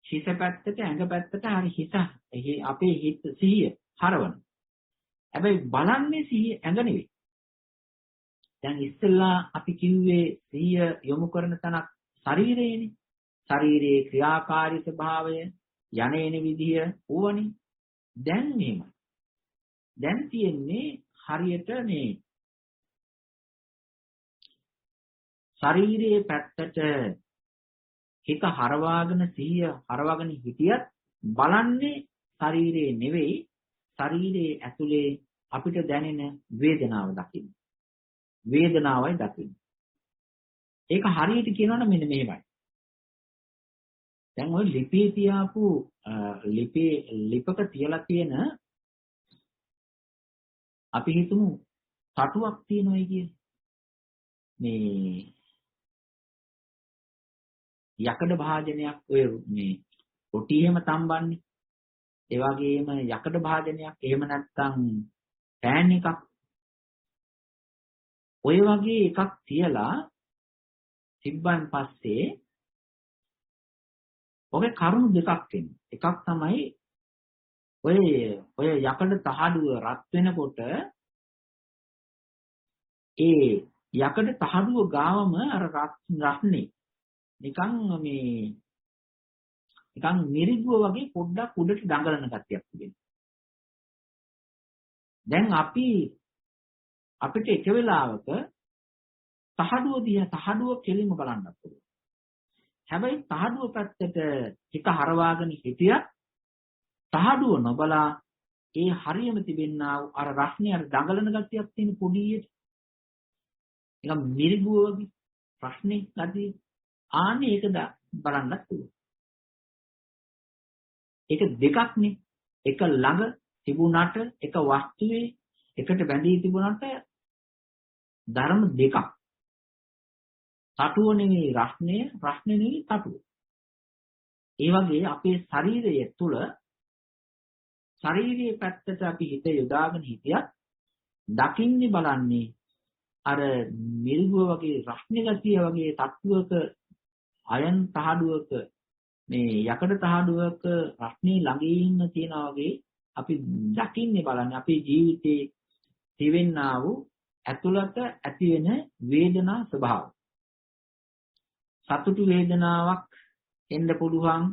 හිත පැත්තට ඇඟ පැත්තට හරි හිත අපේ හිත සිහිය හරවන. හැබැයි බලන්නේ සිහිය ඇඟ නෙවෙයි. දැන් ඉස්සෙල්ලා අපි කිව්වේ සිහිය යොමු කරන තැනක් ශරීරයේනේ. ශරීරයේ ක්‍රියාකාරී ස්වභාවය, යන්නේන විදිය ඕවනේ. දැන් මෙහෙම. දැන් තියෙන්නේ හරියට මේ ශරීරයේ පැත්තට හිත හරවාගෙන සිහිය හරවාගෙන හිටියත් බලන්නේ ශරීරයේ නෙවෙයි, ශරීරයේ ඇතුලේ අපිට දැනෙන වේදනාව දකින්න. වේදනාවයි දකින්න. ඒක හරියට කියනවනම් මෙන්න මෙහෙමයි. දැන් ඔය ලිපියේ තියාපු ලිපක තියලා තියෙන අපි හිතමු තටුවක් තියෙනවායි කියලා. මේ යකඩ භාජනයක් ඔය මේ රොටි එහෙම තම්බන්නේ. ඒ වගේම යකඩ භාජනයක් එහෙම නැත්නම් පෑන් එකක් ඔය වගේ එකක් තියලා තිබ්බන් පස්සේ ඔගේ කරුණු දෙකක් එන්නේ. එකක් තමයි ඔය යකඩ තහඩුව රත් වෙනකොට ඒ යකඩ තහඩුව ගාවම අර රස්නේ නිකන් මිරිගුව වගේ පොඩ්ඩක් උඩට දඟලන ගතියක් තිබෙනවා. දැන් අපිට එක වෙලාවක තහඩුව කෙලින්ම බලන්නත් පුළුවන්. හැබැයි තහඩුව පැත්තට හිත හරවාගෙන හිටියත් තහඩුව නොබලා ඒ හරියම තිබෙනා අර රස්නේ අර දඟලන ගතියක් තියෙන පොඩියට නිකන් මිරිගුව වගේ රස්නේ ගතිය ආන්නේ ඒක බලන්නත් පුළුවන්. ඒක දෙකක්නේ. එක ළඟ තිබුණාට එක වස්තුවේ එකට බැඳී තිබුණාට ධර්ම දෙකක්. තටුව නෙවෙයි රස්නේ, රස්නේ නෙවෙයි තටුව. ඒ වගේ අපේ ශරීරය තුළ ශරීරයේ පැත්තට අපි හිත යොදාගෙන හිටියත් දකින්නේ බලන්නේ අර මිරිගුව වගේ රස්නේ ගතිය වගේ තට්ටුවක අයන් තහඩුවක මේ යකඩ තහඩුවක රස්නේ ළඟින්ම තියනා වගේ අපි දකින්නේ බලන්නේ අපේ ජීවිතේ තිවෙන්නා වූ ඇතුළත ඇති වෙන වේදනා ස්වභාවය. සතුටු වේදනාවක් එන්න පුළුවන්,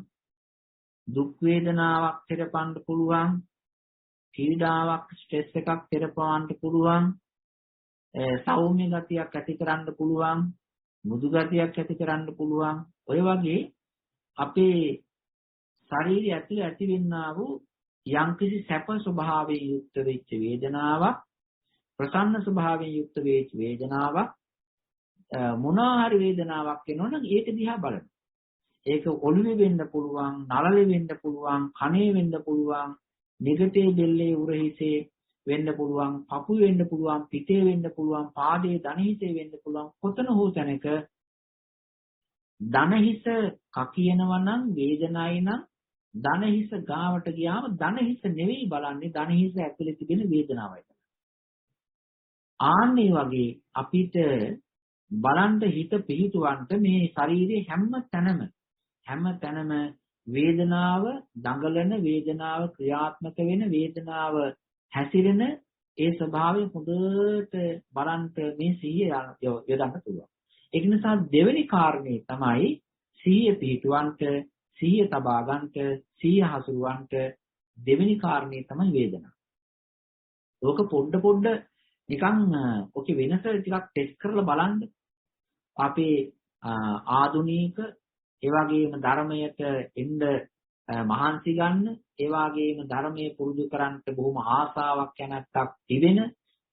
දුක් වේදනාවක් තෙරපන්න පුළුවන්, පීඩාවක් ස්ට්‍රෙස් එකක් තෙරපවන්න පුළුවන්, සෞම්‍ය ගතියක් ඇති කරන්න පුළුවන්, මුදු ගතියක් ඇති කරන්න පුළුවන්. ඔය වගේ අපේ ශරීරය ඇතුළේ ඇතිවෙනා වූ යම්කිසි සැප ස්වභාවයෙන් යුක්ත වෙච්ච වේදනාවක්, ප්‍රසන්න ස්වභාවයෙන් යුක්ත වෙච්ච වේදනාවක්, මොනවා හරි වේදනාවක් එනවනම් ඒක දිහා බලන්න. ඒක ඔළුවේ වෙන්න පුළුවන්, නළලේ වෙන්න පුළුවන්, කනේ වෙන්න පුළුවන්, නිගටේ දෙල්ලේ උරහිසේ වෙන්න පුළුවන්, පපුවේ වෙන්න පුළුවන්, පිටේ වෙන්න පුළුවන්, පාදයේ දණහිසේ වෙන්න පුළුවන්. කොතන හෝ තැනක දණහිස කකියනවා නම් වේදනায় නම් දණහිස ගාවට ගියාම දණහිස නෙවෙයි බලන්නේ, දණහිස ඇතුලේ තිබෙන වේදනාවයි. ආන්නේ වගේ අපිට බලන්න හිත පිහිටවන්න මේ ශරීරයේ හැම තැනම වේදනාව දඟලන වේදනාව ක්‍රියාත්මක වෙන වේදනාව හැසිරෙන ඒ ස්වභාවය හොඳට බලන්න මේ සිහිය යොදන්න පුළුවන්. ඒක නිසා දෙවෙනි කාරණේ තමයි සිහිය පිහිටවන්න, සිහිය තබා ගන්නට, සිහිය හසුරවන්නට දෙවෙනි කාරණේ තමයි වේදනාව. ඕක පොඩ නිකන් ඔකේ වෙනස ටිකක් ටෙස්ට් කරලා බලන්න. අපේ ආදුනික ඒ වගේම ධර්මයට එන්න මහන්සි ගන්න, ඒ වගේම ධර්මයේ පුරුදු කරන්නට බොහොම ආසාවක් යනත්තක් තිබෙන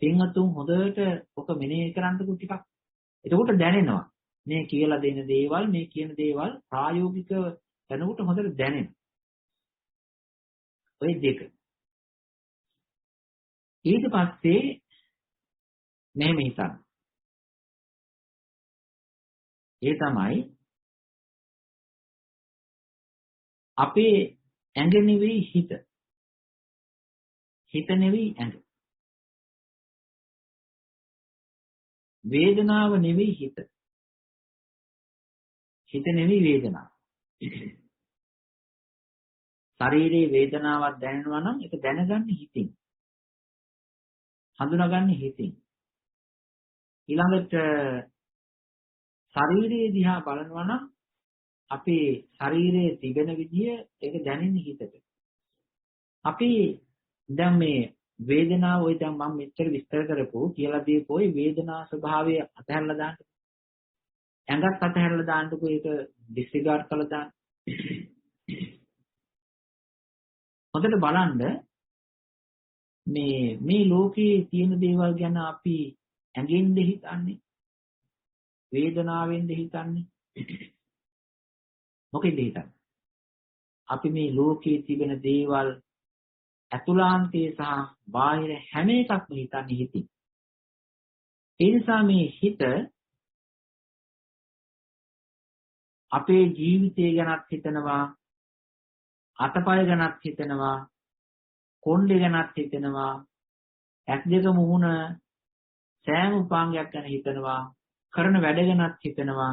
පින්වතුන් හොඳට ඔක මෙනෙහි කරන්නකෝ ටිකක්. එතකොට දැනෙනවා මේ කියලා දෙන දේවල්, මේ කියන දේවල් ප්‍රායෝගික දැනුකට හොඳට දැනෙනවා. ඔය දෙක. ඊට පස්සේ මෙහෙම හිතන්න. ඒ තමයි අපේ ඇඟ නෙවෙයි හිත. හිත නෙවෙයි ඇඟ. වේදනාව නෙවෙයි හිත. හිත නෙවෙයි වේදනාව. ශරීරයේ වේදනාවක් දැනෙනවා නම් ඒක දැනගන්නේ හිතින්. හඳුනාගන්නේ හිතින්. ඊළඟට ශරීරයේ දිහා බලනවා නම් අපේ ශරීරයේ තිබෙන විදිය ඒක දැනෙන්නේ හිතට. අපි දැන් මේ වේදනාව ඔය දැන් මම මෙච්චර විස්තර කරපො කියලා දීපොයි වේදනා ස්වභාවය අතහැරලා දාන්න. ඇඟත් අතහැරලා දාන්නකෝ ඒක ඩිස්රිගාඩ් කරලා දාන්න. හොඳට බලන්න මේ ලෝකේ තියෙන දේවල් ගැන අපි ඇඟෙන්ද හිතන්නේ වේදනාවෙන්ද හිතන්නේ මොකෙන්ද හිතන්නේ? අපි මේ ලෝකයේ තිබෙන දේවල් අතුලාන්තයේ සහ බාහිර හැම එකක්ම හිතන්නේ හිතින්. ඒ නිසා මේ හිත අපේ ජීවිතය ගැනත් හිතනවා, අතපය ගැනත් හිතනවා, කොණ්ඩේ ගැනත් හිතනවා, ඇස් දෙක මුහුණ සෑම උපාංගයක් ගැන හිතනවා, කරන වැඩ ගැනත් හිතනවා,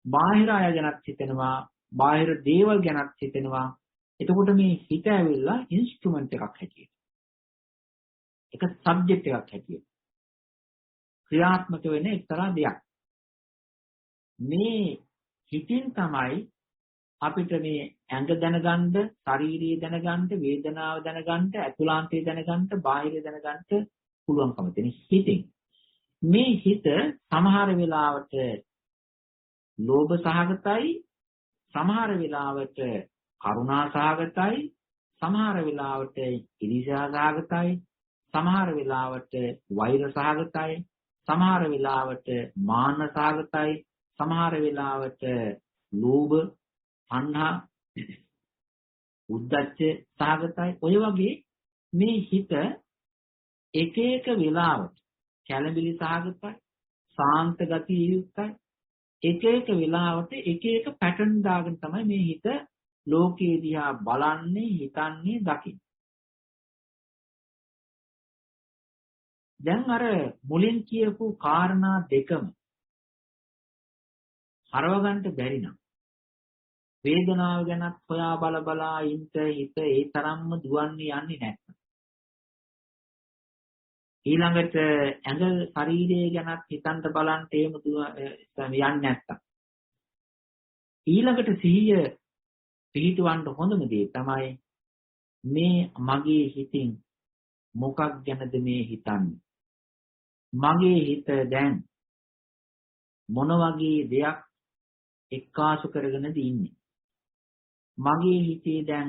බාහිර අය ගැනත් හිතනවා, බාහිර දේවල් ගැනත් හිතනවා. එතකොට මේ හිත ඇවිල්ලා ඉන්ස්ට්‍රුමන්ට් එකක් හැටියට. එක සබ්ජෙක්ට් එකක් හැටියට. ක්‍රියාත්මක වෙන එක්තරා දෙයක්. මේ හිතින් තමයි අපිට මේ ඇඟ දැනගන්න, ශාරීරිය දැනගන්න, වේදනාව දැනගන්න, අතුලාන්තය දැනගන්න, බාහිරය දැනගන්න පුළුවන්කම තියෙන හිතින්. මේ හිත සමහර වෙලාවට ලෝභ සහගතයි, සමහර වෙලාවට කරුණා සහගතයි, සමහර වෙලාවට ඊර්ෂ්‍යා සහගතයි, සමහර වෙලාවට වෛර සහගතයි, සමහර වෙලාවට මාන සහගතයි, සමහර වෙලාවට ලෝභ, අන්හා, උද්ධච්ච සහගතයි. ඔය වගේ මේ හිත එක එක වෙලාවට කැළඹිලි සහගතයි, සාන්ත ගතිය යුක්තයි. එක එක වෙලාවට එක එක පැටර්න් දාගෙන තමයි මේ හිත ලෝකයේ දිහා බලන්නේ, හිතන්නේ, දකින්නේ. දැන් අර මුලින් කියපු කාරණා දෙකම හරව ගන්නට බැරි නම් වේදනාව ගැනත් හොයා බලා ඉන්න හිත ඒ තරම්ම දුවන්නේ යන්නේ නැත්නම් ඊළඟට ඇඟ ශරීරය ගැනත් හිතන්න බලන්න එහෙම යන්නේ නැත්නම් ඊළඟට සිහිය පිහිටවන්න හොඳම දේ තමයි මේ මගේ හිතින් මොකක් ගැනද මේ හිතන්නේ? මගේ හිත දැන් මොන වගේ දෙයක් එක්කාසු කරගෙනද ඉන්නේ? මගේ හිතේ දැන්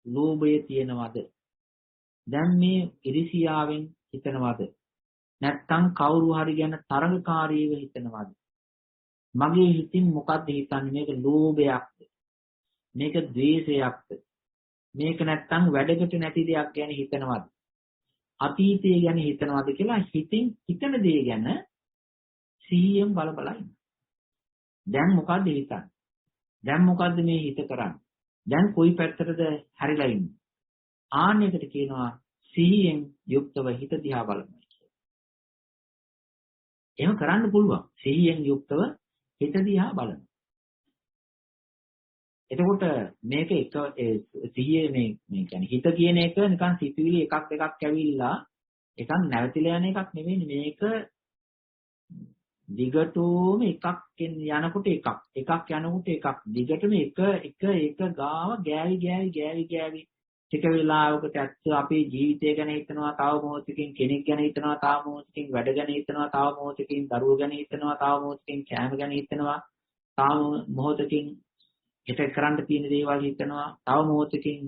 ලෝභය තියෙනවද? දැන් මේ ඉරිසියාවෙන් හිතනවද? නැත්තම් කවුරු හරි ගැන තරඟකාරීව හිතනවද? මගේ හිතින් මොකද්ද හිතන්නේ? මේක ලෝභයක්ද? මේක ද්වේෂයක්ද? මේක නැත්තම් වැඩකට නැති දෙයක් ගැන හිතනවද? අතීතය ගැන හිතනවද කියලා හිතින් හිතන දේ ගැන සිහියෙන් බල ඉන්න. දැන් මොකද්ද හිතන්නේ? දැන් මොකද්ද මේ හිත කරන්නේ? දැන් කොයි පැත්තටද හැරිලා ඉන්නේ? ආන්නයකට කියනවා සිහියෙන් යුක්තව හිත දිහා බලනවා කියලා. එහෙම කරන්න පුළුවන්. සිහියෙන් යුක්තව හිත දිහා බලන්න. එතකොට මේක එක සිහියේ මේ කියන්නේ හිත කියන එක නිකන් සිතුවිලි එකක් දෙකක් ඇවිල්ලා එකක් නැවතිලා යන එකක් නෙවෙයි. මේක දිගටම එකක් යනකොට එකක් යනකොට එකක් දිගටම එක ගාව ගෑවි ටික වෙලාවකට ඇත්ත අපේ ජීවිතය ගැන හිතනවා, තව මොහොතකින් කෙනෙක් ගැන හිතනවා, තව මොහොතකින් වැඩ ගැන හිතනවා, තව මොහොතකින් දරුවෝ ගැන හිතනවා, තව මොහොතකින් කෑම ගැන හිතනවා, තව මොහොතකින් හිත කරන්න තියෙන දේවල් හිතනවා, තව මොහොතකින්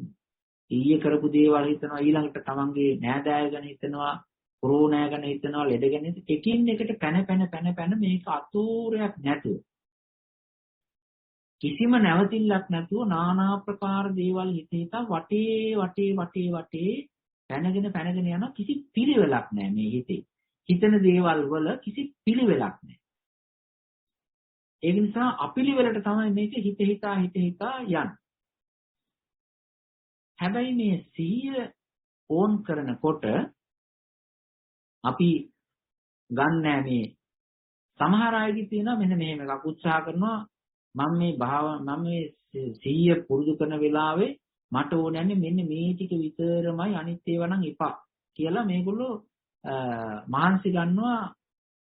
ඊයේ කරපු දේවල් හිතනවා, ඊළඟට තමන්ගේ නෑදෑය ගැන හිතනවා, කොරෝනා ගැන හිතනවා, ලෙඩ ගැන හිතනවා. එකින් එකට පැන මේක අතෝරයක් නැතුව කිසිම නැවතිල්ලක් නැතුව নানা ආකාර දේවල් හිත වටේ පැනගෙන යන කිසි පිළිවෙලක් නැහැ මේ හිතේ. හිතන දේවල් වල කිසි පිළිවෙලක් නැහැ. ඒ නිසා අපිළිවෙලට තමයි මේක හිත හිතා යන්නේ. හැබැයි මේ සිහිය ඕන් කරනකොට අපි ගන්නෑ මේ සමහර අයගේ තියෙනවා මෙන්න මෙහෙම එකක් උත්සාහ කරනවා මම මේ සිහිය පුරුදු කරන වෙලාවේ මට ඕනන්නේ මෙන්න මේ ටික විතරමයි අනිත් ඒවා නම් එපා කියලා මේගොල්ලෝ මහන්සි ගන්නවා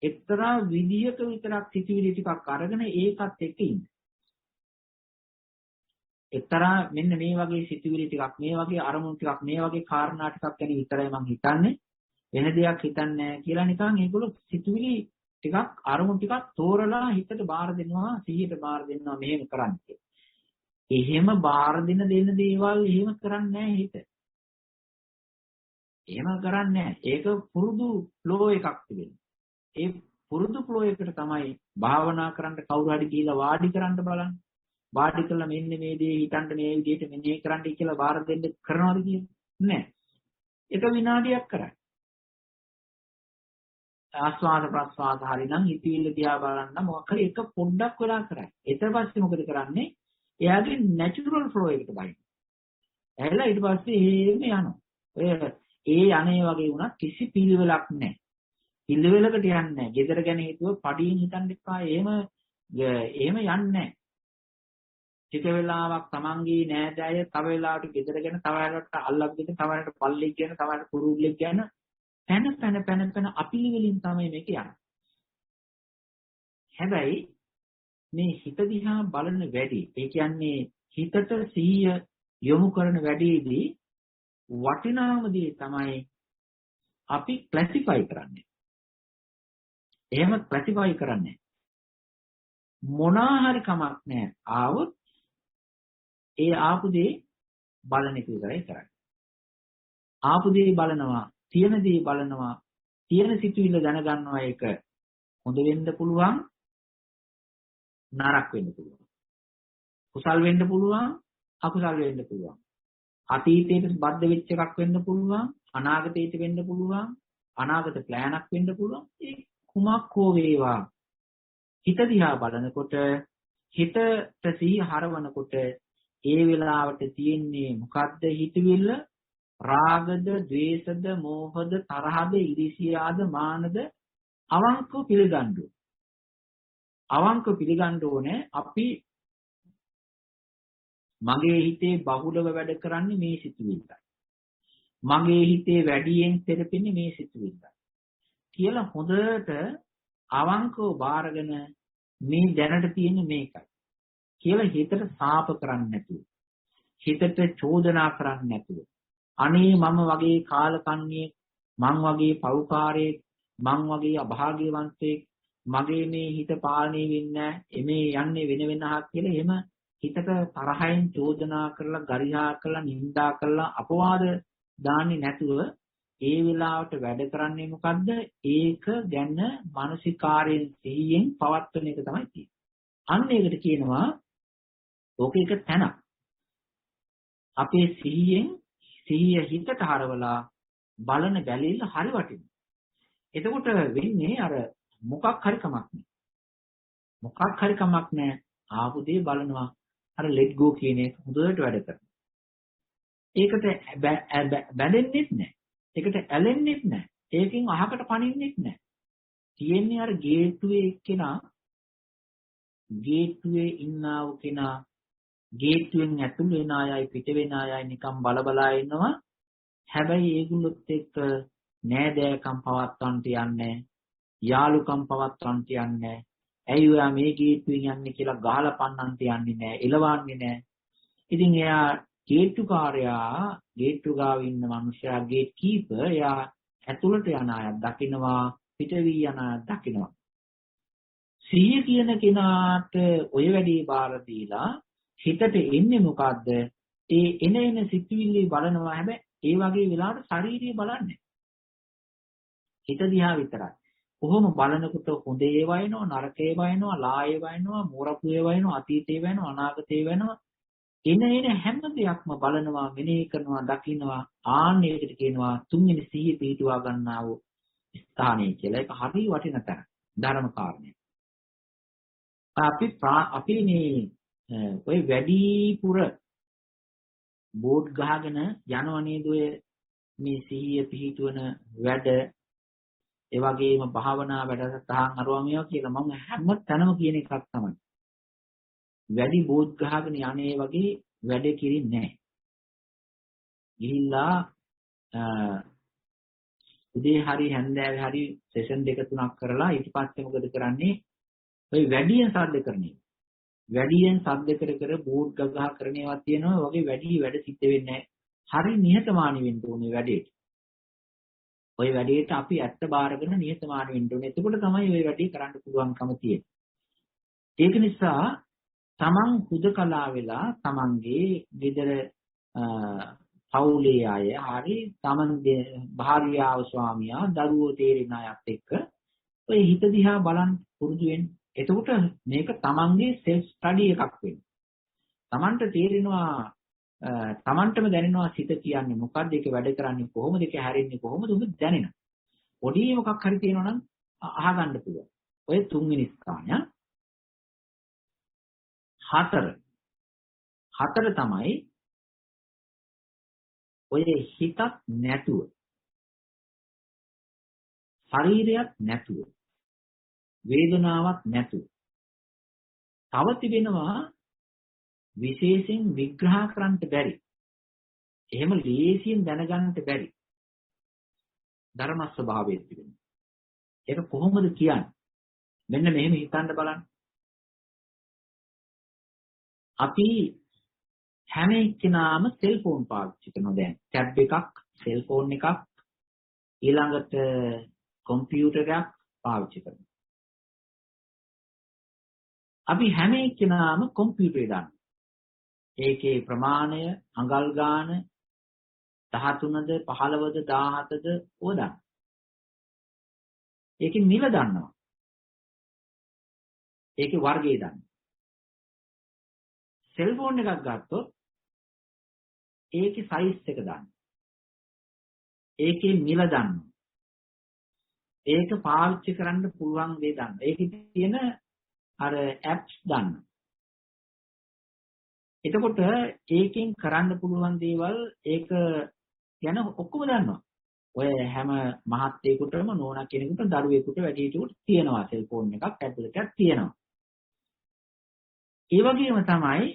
එක්තරා විදියක විතරක් සිතුවිලි ටිකක් අරගෙන ඒකත් එක්ක ඉන්න. එක්තරා මෙන්න මේ වගේ සිතුවිලි ටිකක් මේ වගේ අරමුණු ටිකක් මේ වගේ කාරණා ටිකක් ගැන විතරයි මම හිතන්නේ වෙන දෙයක් හිතන්නේ නැහැ කියලා නිකන් ඒගොල්ලෝ සිතුවිලි ටිකක් අරමුණු ටිකක් තෝරලා හිතට බාර දෙනවා සිහියට බාර දෙනවා මෙහෙම කරන්න කියලා. එහෙම බාර දෙන දේවල් එහෙම කරන්නේ නැහැ හිත. එහෙම කරන්නේ නැහැ. ඒක පුරුදු ෆ්ලෝ එකක් තිබෙනවා. ඒ පුරුදු ෆ්ලෝ එකට තමයි භාවනා කරන්න කවුරු හරි ගිහිලා වාඩි කරන්න බලන්න. වාඩි කළා මෙන්න මේ දේ හිතන්න මේ විදිහට මෙන්නේ කරන්න කියලා බාර දෙන්න කරනවද කියන්නේ? නැහැ. එක විනාඩියක් කරයි. ආස්වාද ප්‍රස්වාද හරිනම් හිතවිල්ල දිහා බලන්න මොකක් හරි එක පොඩ්ඩක් වෙලා කරයි. ඊට පස්සේ මොකද කරන්නේ? එයාගේ නැචරල් ෆ්ලෝ එකට බයි. ඇහැලා ඊට පස්සේ එහෙම යනවා. ඔය ඒ අනේ වගේ වුණා කිසි පිළිවෙලක් නැහැ. පිළිවෙලකට යන්නේ නැහැ. ගෙදර ගැන හිතුව පඩියෙන් හිතන්න එපා. එහෙම යන්නේ නැහැ. ටික වෙලාවක් තමන්ගේ නෑදෑය තව වෙලාවකට ගෙදර ගැන තව වෙලාවකට අල්ලක් ගෙදර තව වෙලාවකට පල්ලෙක් ගැන තව වෙලාවකට කුරුල්ලෙක් ගැන පැන අපිලිවලින් තමයි මේක යන්නේ. හැබැයි මේ හිත දිහා බලන වැඩි, ඒ කියන්නේ හිතට සිහිය යොමු කරන වැඩිදී වටිනාම දේ තමයි අපි ක්ලාසිෆයි කරන්නේ. එහෙම ක්ලාසිෆයි කරන්නේ මොනවා හරි කමක් නැහැ. ආවොත් ඒ ආපු දේ බලන එක විතරයි කරන්නේ. ආපු දේ බලනවා, තියෙන දේ බලනවා, තියෙන සිතුවිල්ල දැනගන්නවා. ඒක හොඳ වෙන්න පුළුවන්, නරක වෙන්න පුළුවන්. කුසල් වෙන්න පුළුවන්, අකුසල් වෙන්න පුළුවන්. අතීතයට බද්ධ වෙච්ච එකක් වෙන්න පුළුවන්, අනාගතයට වෙන්න පුළුවන්, අනාගත ප්ලෑනක් වෙන්න පුළුවන්. ඒ කුමක් හෝ වේවා. හිත දිහා බලනකොට, හිතට සිහිය හරවනකොට ඒ වෙලාවට තියෙන්නේ මොකද්ද හිතවිල්ල? රාගද, ද්වේෂද, මෝහද, තරහද, ඉරිසියාද, මානද අවංකව පිළිගන්න ඕනේ. අවංකව පිළිගන්න ඕනේ අපි මගේ හිතේ බහුලව වැඩ කරන්නේ මේ සිතුවිල්ලයි. මගේ හිතේ වැඩියෙන් තෙරපෙන්නේ මේ සිතුවිල්ලයි. කියලා හොඳට අවංකව බාරගෙන මේ දැනට තියෙන්නේ මේකයි. කියලා හිතට සාප කරන්නේ නැතුව. හිතට චෝදනා කරන්නේ නැතුව. අනේ මම වගේ කාලකන්ණියෙක්, මං වගේ පෞකාරයෙක්, මං වගේ අභාග්‍යවන්තයෙක්, මගේ මේ හිත පාලනය වෙන්නේ නැහැ. මේ යන්නේ වෙන වෙනහක් කියලා එහෙම හිතට තරහින් චෝදනා කරලා, ගරිහා කරලා, නිඳා කරලා, අපවාද දාන්නේ නැතුව ඒ වෙලාවට වැඩ කරන්නේ මොකද්ද? ඒක ගැන මානසිකාරයෙන් සිහියෙන් පවත්වන එක තමයි තියෙන්නේ. අන්න ඒකට කියනවා ඕක එක තැනක්. අපේ සිහිය හිතට හරවලා බලන බැලිල්ල හරි වටිනවා. එතකොට වෙන්නේ අර මොකක් හරි කමක් නැහැ. මොකක් හරි කමක් නැහැ. ආපු දේ බලනවා. අර let go කියන එක හොඳට වැඩ කරනවා. ඒකට බැඳෙන්නෙත් නැහැ. ඒකට ඇලෙන්නෙත් නැහැ. ඒකෙන් අහකට පනින්නෙත් නැහැ. තියෙන්නේ අර ගේට්ටුවේ එක්කෙනා ගේට්ටුවේ ඉන්නා වූ කෙනා ගේට්ටුවෙන් ඇතුල් වෙන අයයි පිට වෙන අයයි නිකන් බල ඉන්නවා. හැබැයි ඒගොල්ලොත් එක්ක නෑදෑකම් පවත්වන්නට යන්නේ යාළුකම් පවත්වන්නට යන්නේ. ඇයි ඔයා මේ ගේට්ටුවෙන් යන්නේ කියලා ගහලා පන්නන්නට යන්නේ නෑ, එලවන්නේ නෑ. ඉතින් එයා ගේට්ටුකාරයා ගේට්ටු ගාව ඉන්න මිනිහයා ගේට් කීපර් එයා ඇතුළට යන අය දකින්නවා පිට වී යන අය දකින්නවා. සිහිය කියන කෙනාට ඔය වැඩේ බාර දීලා හිතට එන්නේ මොකද්ද? ඒ එන සිතුවිලි බලනවා. හැබැයි ඒ වගේ වෙලාවට ශාරීරිය බලන්නේ. හිත දිහා විතරයි. කොහොම බලනකොට හොඳ ඒවා එනවා, නරක ඒවා එනවා, ලා ඒවා එනවා, මෝරපු ඒවා එනවා, අතීතේ ඒවා එනවා, අනාගතේ වෙනවා. එන හැම දෙයක්ම බලනවා, මෙනෙහි කරනවා, දකින්නවා. ආන්නයකට කියනවා තුන්වෙනි සිහිය පිටුවා ගන්නා වූ ස්ථානය කියලා. ඒක හරි වටින තැන. ධර්ම කාරණය. අපි මේ ඔය වැඩිපුර බෝඩ් ගහගෙන යනව නේද ඔය මේ සිහිය පිහිටවන වැඩ ඒ වගේම භාවනා වැඩසටහන් අරවා මේවා කියලා මම හැම තැනම කියන එකක් තමයි. වැඩි බෝඩ් ගහගෙන යන්නේ වගේ වැඩ කිරින්නේ නැහැ. ගිහිල්ලා උදේ හරි හැන්දෑවේ හරි සෙෂන් 2-3ක් කරලා ඊට පස්සේ මොකද කරන්නේ? ඔය වැඩියෙන් සාධ්‍ය කරන්නේ. වැඩියෙන් සාධ්‍ය කර බෝඩ් ගහ කරන ඒවා තියෙනවා. වගේ වැඩ සිද්ධ වෙන්නේ නැහැ. හරි නිහතමානී වෙන්න ඕනේ වැඩේට. ওই වැඩේට අපි ඇත්ත බාරගෙන නිහතමානී වෙන්න ඕනේ. එතකොට තමයි ওই වැඩේ කරන්න පුළුවන්කම තියෙන්නේ. ඒක නිසා තමන් හුදකලා වෙලා තමන්ගේ ගෙදර පවුලේ අය හරි තමන්ගේ භාර්යාව ස්වාමියා දරුවෝ තේරෙන අයත් එක්ක ඔය හිත දිහා බලන් පුරුදු වෙන්න. එතකොට මේක තමන්ගේ සෙල්ෆ් ස්ටඩි එකක් වෙනවා. තමන්ට තේරෙනවා තමන්ටම දැනෙනවා සිත කියන්නේ මොකක්ද, ඒක වැඩ කරන්නේ කොහොමද, ඒක හැරෙන්නේ කොහොමද උඹ දැනෙනවා. පොඩි මොකක් හරි තියෙනවා නම් අහගන්න පුළුවන්. ඔය තුන්වෙනි ස්ථානය. හතර තමයි ඔය හිතක් නැතුව ශරීරයක් නැතුව වේදනාවක් නැතුව තව තිබෙනවා විශේෂයෙන් විග්‍රහ කරන්න බැරි. එහෙම ලේසියෙන් දැනගන්නට බැරි. ධර්ම ස්වභාවයෙන් තිබෙනවා. ඒක කොහොමද කියන්නේ? මෙන්න මෙහෙම හිතන්න බලන්න. අපි හැම එක්කෙනාම සෙල්ෆෝන් පාවිච්චි කරනවා දැන්. ටැබ් එකක්, සෙල්ෆෝන් එකක්, ඊළඟට කම්පියුටරයක් පාවිච්චි කරනවා. අපි හැම එක්කෙනාම කම්පියුටරේ දානවා. ඒකේ ප්‍රමාණය, අඟල් ගාන 13ද, 15ද, 17ද ඕදා. ඒකේ මිල දන්නවා. ඒකේ වර්ගය දන්නවා. සෙල්ෆෝන් එකක් ගත්තොත් ඒකේ සයිස් එක දන්නවා. ඒකේ මිල දන්නවා. ඒක පාවිච්චි කරන්න පුළුවන් දේ දන්නවා. ඒකේ තියෙන අර ඇප්ස් දන්නවා. එතකොට ඒකෙන් කරන්න පුළුවන් දේවල් ඒක ගැන ඔක්කොම දන්නවා. ඔය හැම මහත්යෙකුටම නෝනා කෙනෙකුට දරුවෙකුට වැඩිහිටියෙකුට තියෙනවා සෙල්ෆෝන් එකක්, ටැබ්ලට් එකක් තියෙනවා. ඒ වගේම තමයි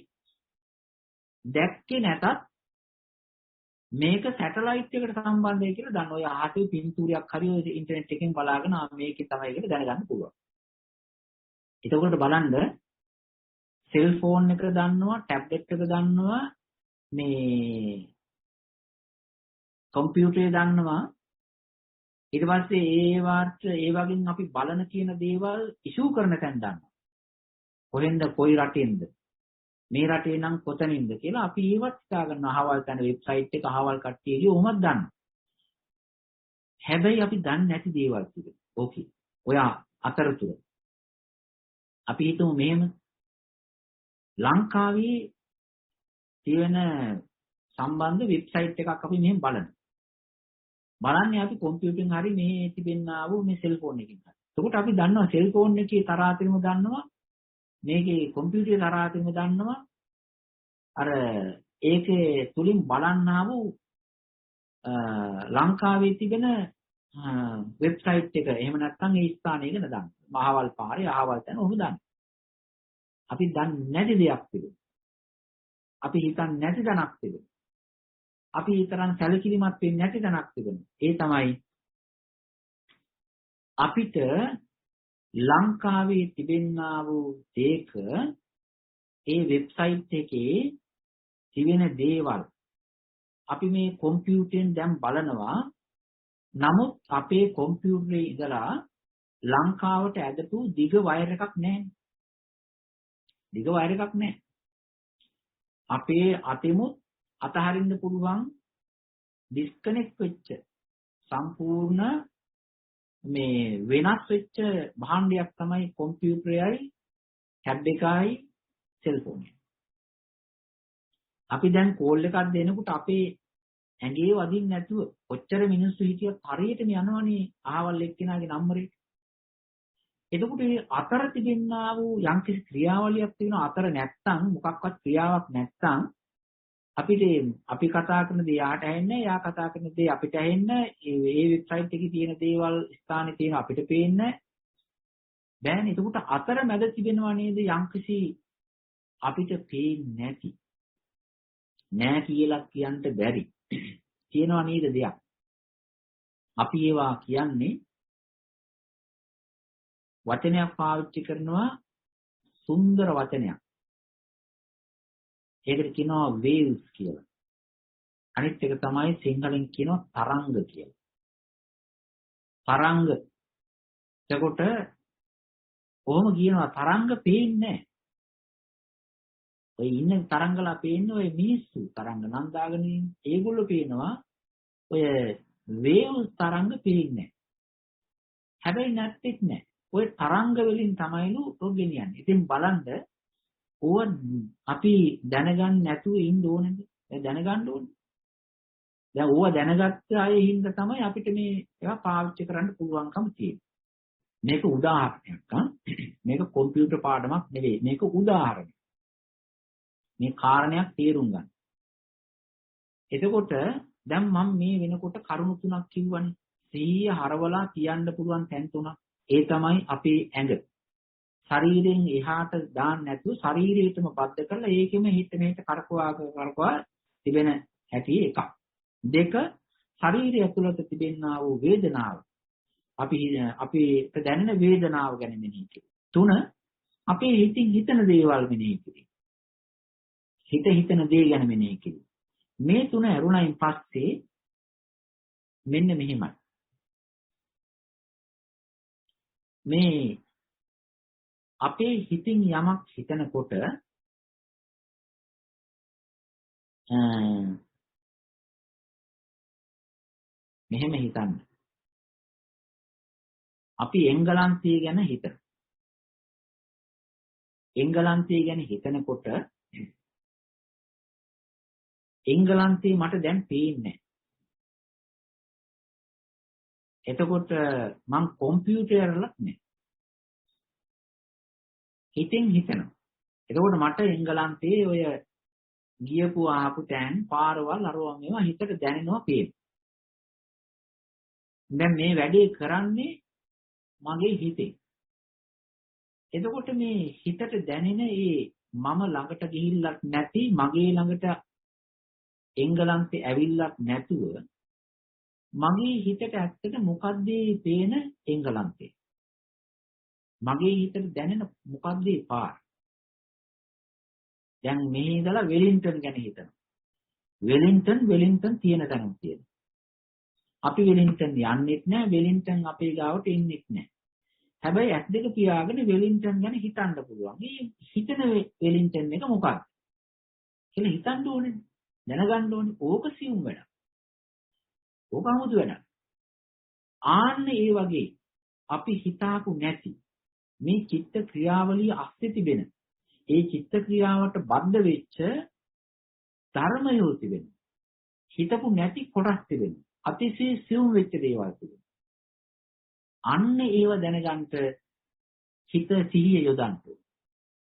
දැක්කේ නැතත් මේක සැටලයිට් එකට සම්බන්ධයි කියලා දන්න. ඔය අහසේ පින්තූරයක් හරි ඔය ඉන්ටර්නෙට් එකෙන් බලාගෙන මේකේ තමයි කියලා දැනගන්න පුළුවන්. එතකොට බලන්න සෙල්ෆෝන් එක දන්නවා, ටැබ්ලට් එක දන්නවා, මේ කම්පියුටරේ දන්නවා. ඊට පස්සේ ඒ වගේම අපි බලන කියන දේවල් ඉෂුව කරන තැන දන්නවා. කොහෙන්ද, කොයි රටෙන්ද, මේ රටේ නම් කොතනින්ද කියලා අපි ඒවත් හිතා ගන්න. අහවල් තැන වෙබ්සයිට් එක, අහවල් කට්ටියගේ ඕමත් දන්නවා. හැබැයි අපි දන්නේ නැති දේවල් තිබෙනවා. ඕකේ. ඔය අතරතුර අපි හිතමු මෙහෙම ලංකාවේ තියෙන සම්බන්ධ වෙබ්සයිට් එකක් අපි මෙහෙම බලන්නේ අපි කම්පියුටරෙන් හරි මේ තිබෙන්නා වූ මේ සෙල්ෆෝන් එකකින් හරි. එතකොට අපි දන්නවා සෙල්ෆෝන් එකේ තරාතිරම දන්නවා, මේකේ කම්පියුටරේ තරාතිරම දන්නවා. අර ඒකේ තුලින් බලන්නා වූ ලංකාවේ තිබෙන වෙබ්සයිට් එක එහෙම නැත්නම් ඒ ස්ථානය ගැන දාන්න. මහවල් පාරේ අහවල් තැන ඔහොම දාන්න. අපි දන්නේ නැති දෙයක් තිබුණා. අපි හිතන්නේ නැති දණක් තිබුණා. අපි ඊතරම් සැලකිලිමත් වෙන්නේ නැති දණක් තිබුණා. ඒ තමයි අපිට ලංකාවේ තිබෙනා වූ ඒක ඒ වෙබ්සයිට් එකේ තිබෙන දේවල් අපි මේ කම්පියුටරෙන් දැන් බලනවා. නමුත් අපේ කම්පියුටරේ ඉඳලා ලංකාවට ඇදපු දිග වයර් එකක් නැහැ. දිග වයර් එකක් නැහැ. අපේ අතෙමුත් අතහරින්න පුළුවන් ඩිස්කනෙක්ට් වෙච්ච සම්පූර්ණ මේ වෙනස් වෙච්ච භාණ්ඩයක් තමයි කම්පියුටරයයි ටැබ් එකයි සෙල්ෆෝනයයි. අපි දැන් කෝල් එකක් දෙනකොට අපේ ඇඟේ වදින්න නැතුව ඔච්චර මිනිස්සු හිටියත් හරියටම යනවනේ අහවල් එක්කෙනාගේ නම්බරේට. එතකොට මේ අතර තිබෙනා වූ යම්කිසි ක්‍රියාවලියක් තියෙනවා. අතර නැත්තම් මොකක්වත් ක්‍රියාවක් නැත්තම් අපිට අපි කතා කරන දේ යාට ඇහෙන්නේ, යා කතා කරන දේ අපිට ඇහෙන්නේ, ඒ වෙබ්සයිට් එකේ තියෙන දේවල් ස්ථානේ තියෙන අපිට පේන්නේ බෑනේ. එතකොට අතර මැද තිබෙනවා නේද යම්කිසි අපිට පේන්නේ නැති නෑ කියලා කියන්න බැරි තියෙනවා නේද දෙයක්. අපි ඒවා කියන්නේ වචනයක් පාවිච්චි කරනවා, සුන්දර වචනයක්. ඒකට කියනවා waves කියලා. අනිත් එක තමයි සිංහලෙන් කියනවා තරංග කියලා. තරංග. එතකොට කොහොම කියනවා තරංග පේන්නේ නැහැ. ඔය ඉන්න තරංගලා පේන්නේ ඔය මිනිස්සු තරංග නන්දාගෙන ඉන්නේ. ඒගොල්ලෝ පේනවා ඔය waves තරංග පේන්නේ නැහැ. හැබැයි නැත්තේත් නැහැ. ඔය තරංග වලින් තමයිලු ඔගෙනියන්නේ. ඉතින් බලන්න ඕව අපි දැනගන්න නැතුව ඉන්න ඕනේද? දැනගන්න ඕනේ. දැන් ඕව දැනගත්ත අය හින්දා තමයි අපිට මේ ඒවා පාවිච්චි කරන්න පුළුවන්කම තියෙන්නේ. මේක උදාහරණයක්. මේක කම්පියුටර් පාඩමක් නෙවෙයි. මේක උදාහරණයක්. මේ කාරණයක් තේරුම් ගන්න. එතකොට දැන් මම මේ වෙනකොට කරුණු තුනක් කිව්වනේ. 100 හරවලා කියන්න පුළුවන් තැන් තුනක්. ඒ තමයි අපේ ඇඟ. ශරීරයෙන් එහාට දාන්න නැතුව ශරීරයටම බද්ධ කරලා ඒකෙම හිත මෙහෙට කරකවා තිබෙන හැටි එකක්. දෙක, ශරීරය ඇතුළත තිබෙනා වූ වේදනාව. අපිට දැනෙන වේදනාව ගැන මෙනෙහි කිරීම. තුන, අපේ හිතින් හිතන දේවල් මෙනෙහි කිරීම. හිතන දේ ගැන මෙනෙහි කිරීම. මේ තුන ඇරුණයින් පස්සේ මෙන්න මෙහෙමයි. මේ අපේ හිතින් යමක් හිතනකොට මෙහෙම හිතන්න. අපි එංගලන්තය ගැන හිතනවා. එංගලන්තය ගැන හිතනකොට එංගලන්තේ මට දැන් පේන්නේ. එතකොට මං කම්පියුටර් එකක් නෑ. හිතෙන් හිතනවා. එතකොට මට එංගලන්තේ ඔය ගියපු ආපු තැන් පාරවල් අරවා මේවා හිතට දැනෙනවා පේනවා. දැන් මේ වැඩේ කරන්නේ මගේ හිතේ. එතකොට මේ හිතට දැනෙන ඒ මම ළඟට ගිහිල්ලක් නැති මගේ ළඟට එංගලන්තේ ඇවිල්ලක් නැතුව මගේ හිතට ඇත්තට මොකද්ද පේන එංගලන්තේ? මගේ හිතට දැනෙන මොකද්ද පාර? දැන් මේ ඉඳලා වෙලින්ටන් ගැන හිතනවා. වෙලින්ටන් තියෙන තැනක් තියෙනවා. අපි වෙලින්ටන් යන්නෙත් නැහැ, වෙලින්ටන් අපේ ගාවට එන්නෙත් නැහැ. හැබැයි ඇස් දෙක පියාගෙන වෙලින්ටන් ගැන හිතන්න පුළුවන්. මේ හිතන වෙලින්ටන් එක මොකක්ද කියලා හිතන්න ඕනේ. දැනගන්න ඕනේ. ඕක සියුම් වැඩක්. ඕක 아무තු වැඩක්. ආන්න ඒ වගේ අපි හිතාපු නැති මේ චිත්ත ක්‍රියාවලිය අස්සේ තිබෙන ඒ චිත්ත ක්‍රියාවට බද්ධ වෙච්ච ධර්මයෝ තිබෙන හිතපු නැති කොටස් තිබෙන අතිශය සියුම් වෙච්ච දේවල් තිබෙන අන්න ඒව දැනගන්න හිත සිහිය යොදන්න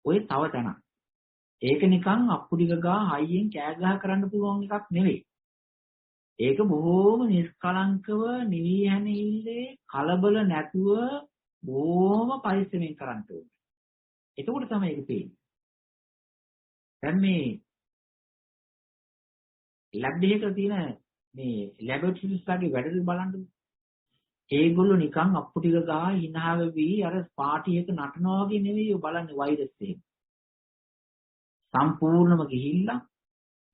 ඔය තව තැනක් ඒක නිකන් අප්පුඩි ගා හයියෙන් කෑ ගහ කරන්න පුළුවන් එකක් නෙවෙයි ඒක බොහෝම නිෂ්කලංකව නිවි හැනෙන්නේ කලබල නැතුව බොහොම පරිස්සමෙන් කරන්න ඕනේ. එතකොට තමයි ඒක පේන්නේ. දැන් මේ ලැබ් එකක තියෙන මේ ලැබොරටරිස් වගේ වැඩ බලන්න. ඒගොල්ලෝ නිකන් අප්පු ටික ගා hina වෙවි අර පාටි එක නටනවා වගේ නෙවෙයි ඔය බලන්නේ වෛරස් එක. සම්පූර්ණම ගිහිල්ලා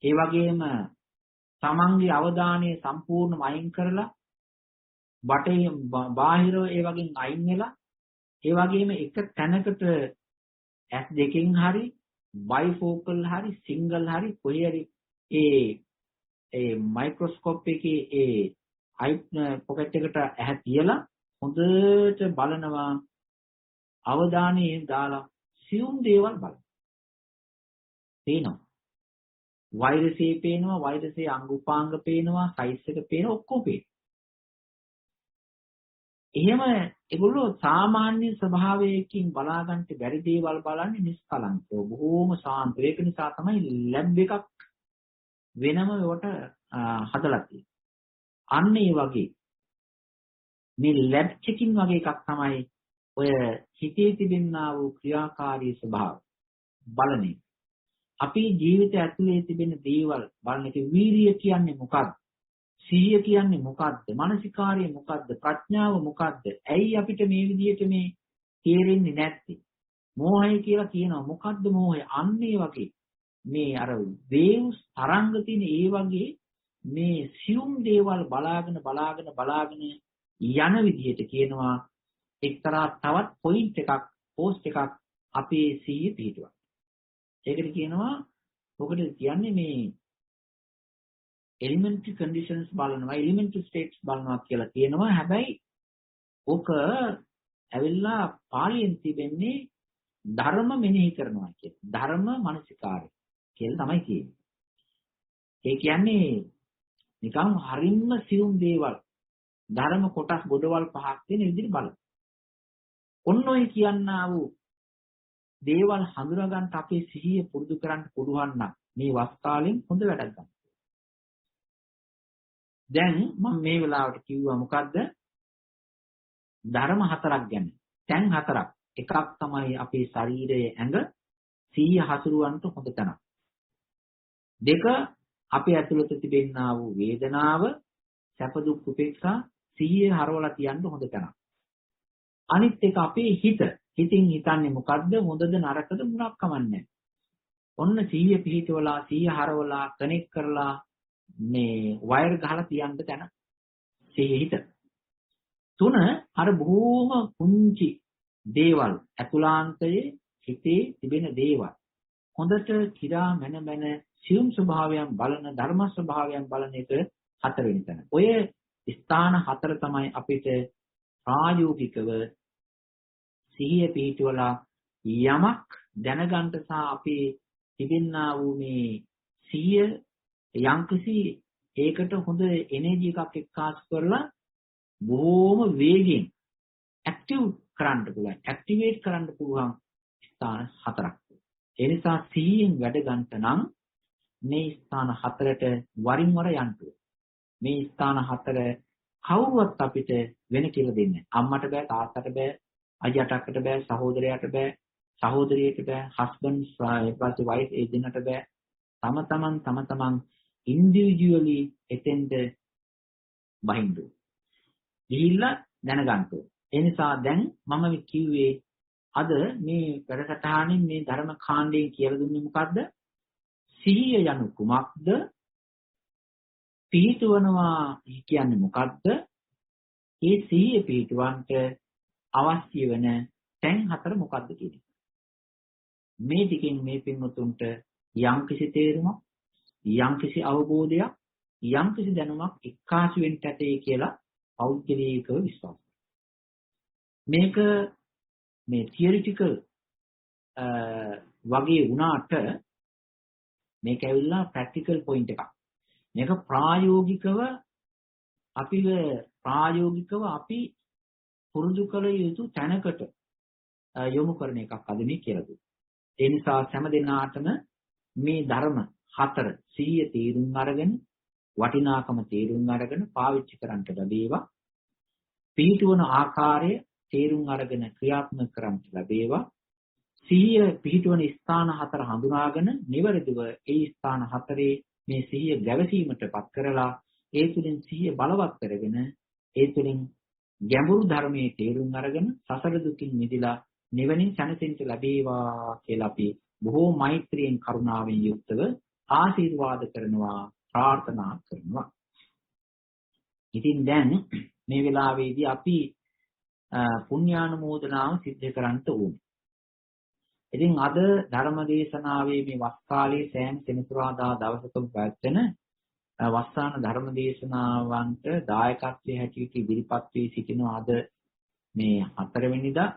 ඒ වගේම තමන්ගේ අවධානය සම්පූර්ණම අයින් කරලා බටේ බාහිර ඒ වගේ අයින් වෙලා ඒ වගේම එක තැනකට S2කින් හරි බයිෆෝකල් හරි සිංගල් හරි කොහේ හරි ඒ මයික්‍රොස්කෝප් එකේ ඒ අයි පොකට් එකට ඇහැ තියලා හොඳට බලනවා අවධානයෙන් දාලා සියුම් දේවල් බලන්න. පේනවා. වෛරසය පේනවා, වෛරසයේ අංග උපාංග පේනවා, සයිස් එක පේනවා, ඔක්කොම පේනවා. එහෙම ඒගොල්ලෝ සාමාන්‍ය ස්වභාවයකින් බලාගන්න බැරි දේවල් බලන්නේ නිෂ්කලංකව බොහෝම සාන්ත. ඒක නිසා තමයි ලැබ් එකක් වෙනම ඒවට හදලා තියෙන්නේ. අන්න ඒ වගේ මේ ලැබ් චෙකින් වගේ එකක් තමයි ඔය හිතේ තිබෙනා වූ ක්‍රියාකාරී ස්වභාවය බලන්නේ. අපේ ජීවිතය ඇතුලේ තිබෙන දේවල් බලන එක වීරිය කියන්නේ මොකක්ද? සිහිය කියන්නේ මොකක්ද? මානසිකාර්යය මොකක්ද? ප්‍රඥාව මොකක්ද? ඇයි අපිට මේ විදිහට මේ තේරෙන්නේ නැත්තේ? මෝහය කියලා කියනවා. මොකක්ද මෝහය? අන්න ඒ වගේ මේ අර වේව්ස් තරංග තියෙන ඒ වගේ මේ සියුම් දේවල් බලාගෙන යන විදිහට කියනවා එක්තරා තවත් පොයින්ට් එකක් පෝස්ට් එකක් අපේ සිහිය පිටුවක්. ඒකට කියනවා ඔකට කියන්නේ මේ elementary conditions බලනවා elementary states බලනවා කියලා කියනවා. හැබැයි ඔක ඇවිල්ලා පාලියෙන් තිබෙන්නේ ධර්ම මෙනෙහි කරනවා කියන ධර්ම මනසිකාරය කියලා තමයි කියන්නේ. ඒ කියන්නේ නිකන් හරින්න සියුම් දේවල් ධර්ම කොටස් ගොඩවල් පහක් තියෙන විදිහට බලන්න. ඔන්න ඔය කියන්නා වූ දේවල් හඳුනා ගන්න අපේ සිහිය පුරුදු කරන්න පුළුවන් නම් මේ වස් කාලෙන් හොඳ වැඩක් ගන්න. දැන් මම මේ වෙලාවට කිව්වා මොකද්ද? ධර්ම හතරක් ගැන. තැන් හතරක්. එකක් තමයි අපේ ශරීරයේ ඇඟ සිහිය හසුරුවන්නට හොඳ තැනක්. දෙක අපේ ඇතුළත තිබෙනා වූ වේදනාව, සැප දුක් උපේක්ෂා සිහිය හරවලා තියන්න හොඳ තැනක්. අනිත් එක අපේ හිත. හිතින් හිතන්නේ මොකද්ද? හොඳද නරකද මොනක් කමන්නේ. ඔන්න සිහිය පිහිටවලා සිහිය හරවලා කනෙක්ට් කරලා මේ වයර් ගහලා තියන්න තැන සිහිය හිත. තුන අර බොහෝම කුංචි දේවල් ඇතුළාන්තයේ හිතේ තිබෙන දේවල් හොඳට කිරා මන සියුම් ස්වභාවයන් බලන ධර්ම ස්වභාවයන් බලන එක හතරවෙනි තැන. ඔය ස්ථාන හතර තමයි අපිට ප්‍රායෝගිකව සිහිය පිහිටවලා යමක් දැනගන්න සහ අපේ තිබෙනා වූ මේ සිහිය යම්කිසි ඒකට හොඳ එනර්ජි එකක් එක්කාසු කරලා බොහොම වේගෙන් ඇක්ටිව් කරන්න පුළුවන් ඇක්ටිවේට් කරන්න පුළුවන් ස්ථාන හතරක්. ඒ නිසා සිහියෙන් වැඩ ගන්නට නම් මේ ස්ථාන හතරට වරින් වර යන්න ඕනේ. මේ ස්ථාන හතර කවුරුවත් අපිට වෙන කියලා දෙන්නේ නැහැ. අම්මට බෑ, තාත්තට බෑ, අයියට අක්කට බෑ, සහෝදරයට බෑ, සහෝදරියට බෑ, හස්බන්ඩ් ඊපස්සේ වයිෆ් ඒ දෙන්නට බෑ. තම තමන් ඉන්ඩිවිජුවලි එතෙන්ද බහින්දු. ගිහිල්ලා දැනගන්න ඕනේ. ඒ නිසා දැන් මම කිව්වේ අද මේ වැඩසටහනින් මේ ධර්ම කාණ්ඩයෙන් කියලා දුන්නේ මොකද්ද? සිහිය යනු කුමක්ද? පිහිටවනවා කියන්නේ මොකද්ද? ඒ සිහිය පිහිටවන්නට අවශ්‍ය වෙන තැන් හතර මොකද්ද කියන්නේ? මේ ටිකෙන් මේ පින්වතුන්ට යම්කිසි තේරුමක්, යම්කිසි අවබෝධයක්, යම්කිසි දැනුමක් එක්කාසු වෙන්න ඇතේ කියලා පෞද්ගලිකව විශ්වාස. මේක මේ තියරිටිකල් වගේ වුණාට මේක ඇවිල්ලා ප්‍රැක්ටිකල් පොයින්ට් එකක්. මේක ප්‍රායෝගිකව අපි පුරුදු කළ යුතු තැනකට යොමු කරන එකක් අද මේ කියලා දුන්නා. ඒ නිසා හැම දිනාටම මේ ධර්ම හතර සිහිය තීරුම් අරගෙන වටිනාකම තේරුම් අරගෙන පාවිච්චි කරන්නට ලැබේවා. පිහිටුවන ආකාරය තේරුම් අරගෙන ක්‍රියාත්මක කරන්නට ලැබේවා. සිහිය පිහිටුවන ස්ථාන 4 හඳුනාගෙන නිවැරදිව ඒ ස්ථාන 4 මේ සිහිය ගැවසීමටපත් කරලා ඒ තුලින් සිහිය බලවත් කරගෙන ඒ තුලින් ගැඹුරු ධර්මයේ තේරුම් අරගෙන සසර දුකින් මිදලා නිවනින් සැනසෙන්න ලැබේවා කියලා අපි බොහෝ මෛත්‍රියෙන් කරුණාවෙන් යුක්තව ආශිර්වාද කරනවා ප්‍රාර්ථනා කරනවා. ඉතින් දැන් මේ වෙලාවේදී අපි පුණ්‍යානුමෝදනාව සිද්ධ කරන්න ඕනේ. ඉතින් අද ධර්ම දේශනාවේ මේ වස් කාලයේ සෑම සෙනසුරාදා දවසකම පැවැත්වෙන වස්සාන ධර්ම දේශනාවන්ට දායකත්වයේ හැටියට ඉදිරිපත් වී සිටින අද මේ 4 වෙනිදා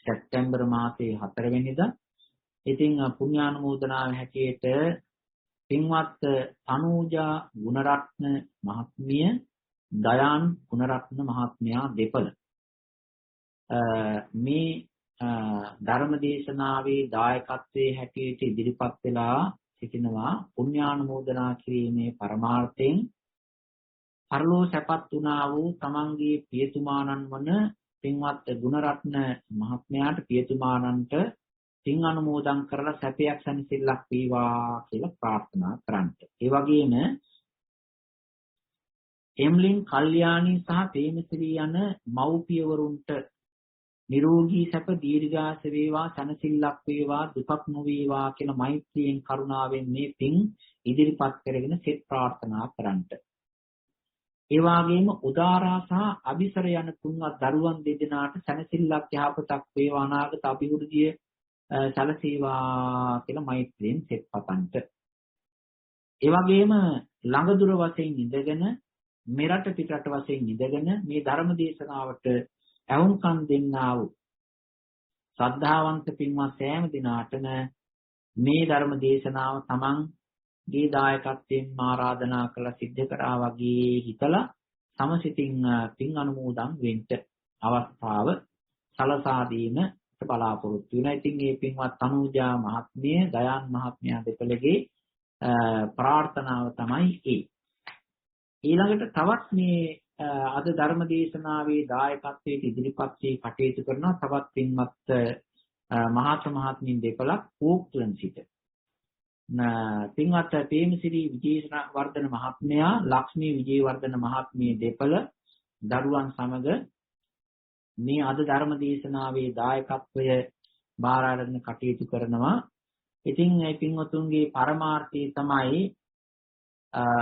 සැප්තැම්බර් මාසයේ 4 වෙනිදා. ඉතින් පුණ්‍යානුමෝදනාව හැටියට පින්වත් තනූජා ගුණරත්න මහත්මිය, දයාන් ගුණරත්න මහත්මයා දෙපළ මේ ධර්ම දේශනාවේ දායකත්වයේ හැටියට ඉදිරිපත් වෙලා සිටිනවා. පුණ්‍යානුමෝදනා කිරීමේ පරමාර්ථයෙන් පරලෝ සැපත් වුණා වූ තමන්ගේ පියතුමාණන් වන පින්වත් ගුණරත්න මහත්මයාට පියතුමාණන්ට පින් අනුමෝදන් කරලා සැපයක් සැනසෙල්ලක් වේවා කියලා ප්‍රාර්ථනා කරන්ට. ඒ වගේම එම්ලින් කල්යාණී සහ තේමසිරි යන මව්පියවරුන්ට නිරෝගී සැප දීර්ඝාස වේවා සැනසෙල්ලක් වේවා දුකක් නොවේවා කියලා මෛත්‍රියෙන් කරුණාවෙන් මේ පින් ඉදිරිපත් කරගෙන සෙත් ප්‍රාර්ථනා කරන්ට. ඒ වගේම උදාරා සහ අபிසර යන තුන්වත් දරුවන් දෙදෙනාට සැනසෙල්ලක් යහපතක් වේවා අනාගත අභිවෘද්ධිය සැලසේවා කියලා මෛත්‍රියෙන් සෙත් පතන්ට. ඒ වගේම ළඟ දුර වශයෙන් ඉඳගෙන මෙරට පිටරට වශයෙන් ඉඳගෙන මේ ධර්ම දේශනාවට ඇහුම්කන් දෙන්නා වූ ශ්‍රද්ධාවන්ත පින්වත් සෑම දිනාටම මේ ධර්ම දේශනාව තමන්ගේ දායකත්වයෙන් ආරාධනා කළ සිද්ධ කරා වගේ හිතලා සමසිතින් පින් අනුමෝදන් වෙන්න අවස්ථාව සලසා දීමට බලාපොරොත්තු වෙනවා. ඉතින් මේ පින්වත් තනූජා මහත්මිය, දයාන් මහත්මයා දෙපළගේ ප්‍රාර්ථනාව තමයි ඒ. ඊළඟට තවත් මේ අද ධර්ම දේශනාවේ දායකත්වයට ඉදිරිපත් වී කටයුතු කරන තවත් පින්වත් මහත්මීන් දෙපළක් ඕක්ලන්ඩ් සිට පින්වත් ප්‍රේමසිරි විජේවර්ධන මහත්මයා, ලක්ෂ්මී විජේවර්ධන මහත්මිය දෙපළ දරුවන් සමග මේ අද ධර්ම දේශනාවේ දායකත්වය බාර අරගෙන කටයුතු කරනවා. ඉතින් මේ පින්වතුන්ගේ පරමාර්ථය තමයි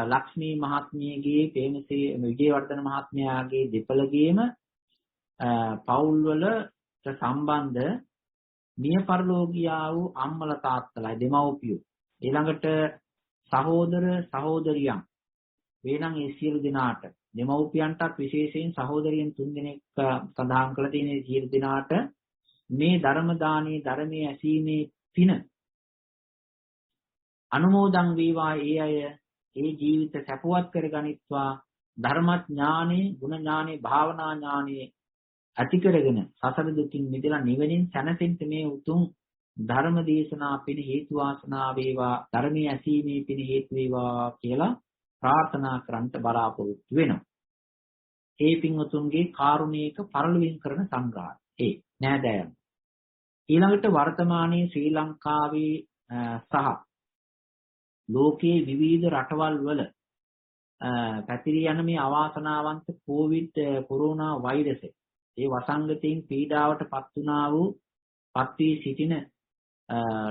ලක්ෂ්මී මහත්මියගේ ප්‍රේමසිරි විජේවර්ධන මහත්මයාගේ දෙපළගේම පවුල්වලට සම්බන්ධ මිය පරලෝකියා වූ අම්මලා තාත්තලා දෙමව්පියෝ ඊළඟට සහෝදර සහෝදරියන් වෙනං ඒ සියලු දෙනාට දෙමව්පියන්ටත් විශේෂයෙන් සහෝදරියන් 3 දෙනෙක් සඳහන් කළ තියෙන සියලු දෙනාට මේ ධර්ම දානයේ ධර්මයේ ඇසීමේ පින අනුමෝදන් වේවා. ඒ අය ඒ ජීවිත සැපවත් කරගනිත්වා. ධර්මඥානෙ, ගුණ ඥානෙ, භාවනා ඥානෙ ඇති කරගෙන සසර දුකින් මිදලා නිවෙනින් සැනසෙන්න මේ උතුම් ධර්ම දේශනා පිණ හේතු වාසනා වේවා. ධර්මයේ ඇසීමේ පිණ හේතු වේවා කියලා ප්‍රාර්ථනා කරන්ට බලාපොරොත්තු වෙනවා. ඒ පින්වතුන්ගේ කාරුණික පරිලෝකීන් කරන සංඝාත ඒ නෑදෑයන්. ඊළඟට වර්තමානයේ ශ්‍රී ලංකාවේ සහ ලෝකයේ විවිධ රටවල් වල පැතිරී යන මේ අවාසනාවන්ත කොරෝනා වෛරසය ඒ වසංගතයෙන් පීඩාවට පත් වුණා වූ පත් වී සිටින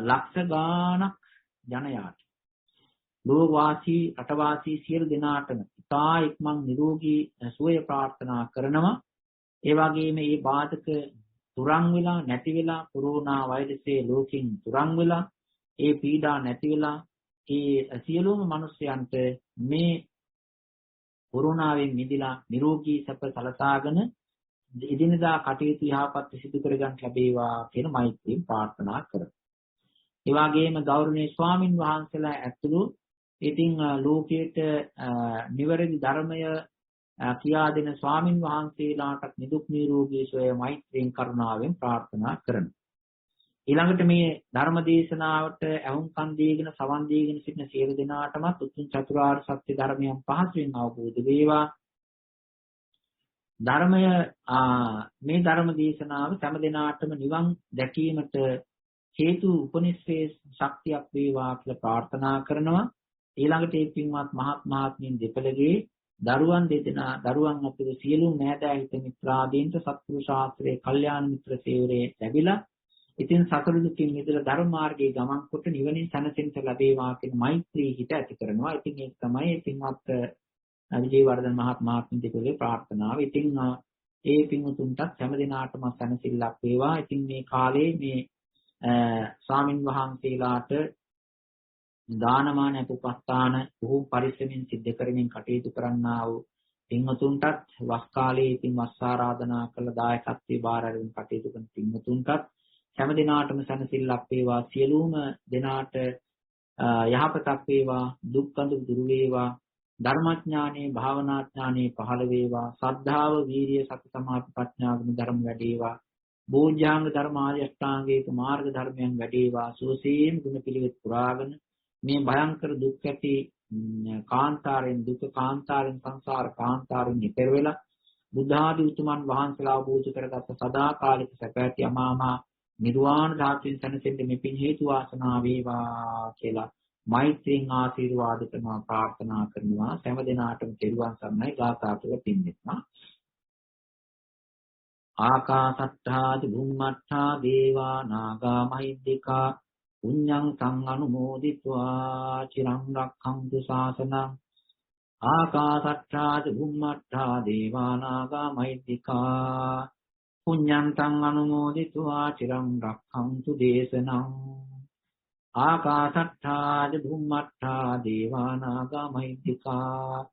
ලක්ෂ ගාණක් ජනයාට ලෝකවාසී රටවාසී සියලු දෙනාටම ඉතා ඉක්මන් නිරෝගී සුවය ප්‍රාර්ථනා කරනවා. ඒ වගේම මේ බාධක තුරන් වෙලා නැති වෙලා කොරෝනා වෛරසයේ ලෝකෙන් තුරන් වෙලා ඒ පීඩා නැති වෙලා ඒ සියලුම මිනිස්යන්ට මේ කොරෝනාවෙන් මිදලා නිරෝගී සැප සලසාගෙන එදිනදා කටයුතු යහපත් සිදු කරගන්න ලැබේවා කියන මෛත්‍රියෙන් ප්‍රාර්ථනා කරමු. ඒ වගේම ගෞරවනීය ස්වාමින් වහන්සේලා ඇතුළු ඉතින් ලෝකයට නිවැරදි ධර්මය කියා දෙන ස්වාමින් වහන්සේලාට නිදුක් නිරෝගී සුවය මෛත්‍රියෙන් කරුණාවෙන් ප්‍රාර්ථනා කරමු. ඊළඟට මේ ධර්ම දේශනාවට ඇහුම්කන් දීගෙන සවන් දීගෙන සිටින සියලු දෙනාටමත් උතුම් චතුරාර්ය සත්‍ය ධර්මයන් පහසුවෙන් අවබෝධ වේවා. ධර්මය මේ ධර්ම දේශනාව හැම දිනාටම නිවන් දැකීමට හේතු උපනිශ්‍රේ ශක්තියක් වේවා කියලා ප්‍රාර්ථනා කරනවා. ඊළඟට මේ පින්වත් මහත් මහත්මියන් දෙපළගේ දරුවන් දෙදෙනා දරුවන් අතර සියලු නෑදෑ හිත මිත්‍රාදීන්ට සත්පුරුෂ ශාස්ත්‍රයේ කල්යාණ මිත්‍ර සේවරේ ලැබිලා ඉතින් සතර දුකින් මිදලා ධර්ම මාර්ගයේ ගමන් කොට නිවනින් සැනසෙන්න ලැබේවා කියන මෛත්‍රී හිත ඇති කරනවා. ඉතින් ඒක තමයි පින්වත් විජේවර්ධන මහත් මහත්මිය දෙපළේ ප්‍රාර්ථනාව. ඉතින් ඒ පින්වතුන්ටත් හැම දිනාටම සැනසෙල්ලක් වේවා. ඉතින් මේ කාලේ මේ ස්වාමින් වහන්සේලාට දානමාන උපස්ථාන බොහෝ පරිස්සමින් සිද්ධ කරමින් කටයුතු කරන්නා වූ පින්වතුන්ටත් වස් කාලයේ ඉතින් වස් ආරාධනා කළ දායකත්වයේ බාර අරගෙන කටයුතු කරන පින්වතුන්ටත් හැම දිනාටම සැනසෙල්ලක් වේවා. සියලුම දිනාට යහපතක් වේවා. දුක් කඳු දුරු වේවා. ධර්මඥානේ භාවනාඥානේ පහළ වේවා. ශ්‍රද්ධාව වීරිය සති සමාධි ප්‍රඥා ගුණ ධර්ම වැඩේවා. බෝධ්‍යාංග ධර්ම ආර්ය අෂ්ටාංගික මාර්ග ධර්මයන් වැඩේවා. සෝසීම් ගුණ පිළිවෙත් පුරාගෙන මේ භයංකර දුක් ඇති කාන්තාරෙන් දුක කාන්තාරෙන් සංසාර කාන්තාරෙන් ඈතර වෙලා බුද්ධ ආදී උතුමන් වහන්සේලා අවබෝධ කරගත් සදාකාලික සැප ඇති අමාමා නිර්වාණ ධාතුවෙන් සැනසෙන්න මේ පින් හේතු වාසනා වේවා කියලා මෛත්‍රියෙන් ආශිර්වාද කරනවා ප්‍රාර්ථනා කරනවා. හැම දිනාටම කෙරුවන් සරණයි. ගාථා තුල පින් දෙත්වා. ආකාසට්ඨා චුම්මට්ඨා දේවා නාග මහිද්దికා පුඤ්ඤං සං අනුමෝදිत्वा චිරං රක්ඛන්තු ශාසනං. ආකාසට්ඨා චුම්මට්ඨා දේවා නාග මහිද්దికා පුඤ්ඤං සං අනුමෝදිत्वा චිරං රක්ඛන්තු දේශනං. ආකාසට්ඨා චුම්මට්ඨා දේවා නාග මහිද්దికා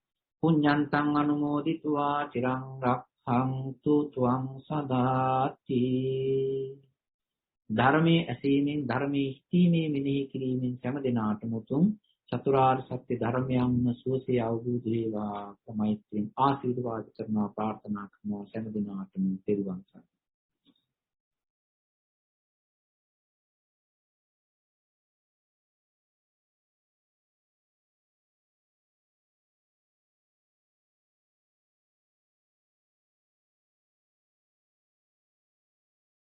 පුඤ්ඤං සං අනුමෝදිत्वा චිරං රක්ඛන්තු ත්වං සදාති. ධර්මයේ ඇසීමෙන් ධර්මයේ හිතීමේ මෙනෙහි කිරීමෙන් හැම දිනාටම උතුම් චතුරාර්ය සත්‍ය ධර්මයන්ම සුවසේ අවබෝධ වේවා. මෛත්‍රියෙන් ආශිර්වාද කරනවා ප්‍රාර්ථනා කරනවා. හැම දිනාටම තෙරුවන් සරණයි.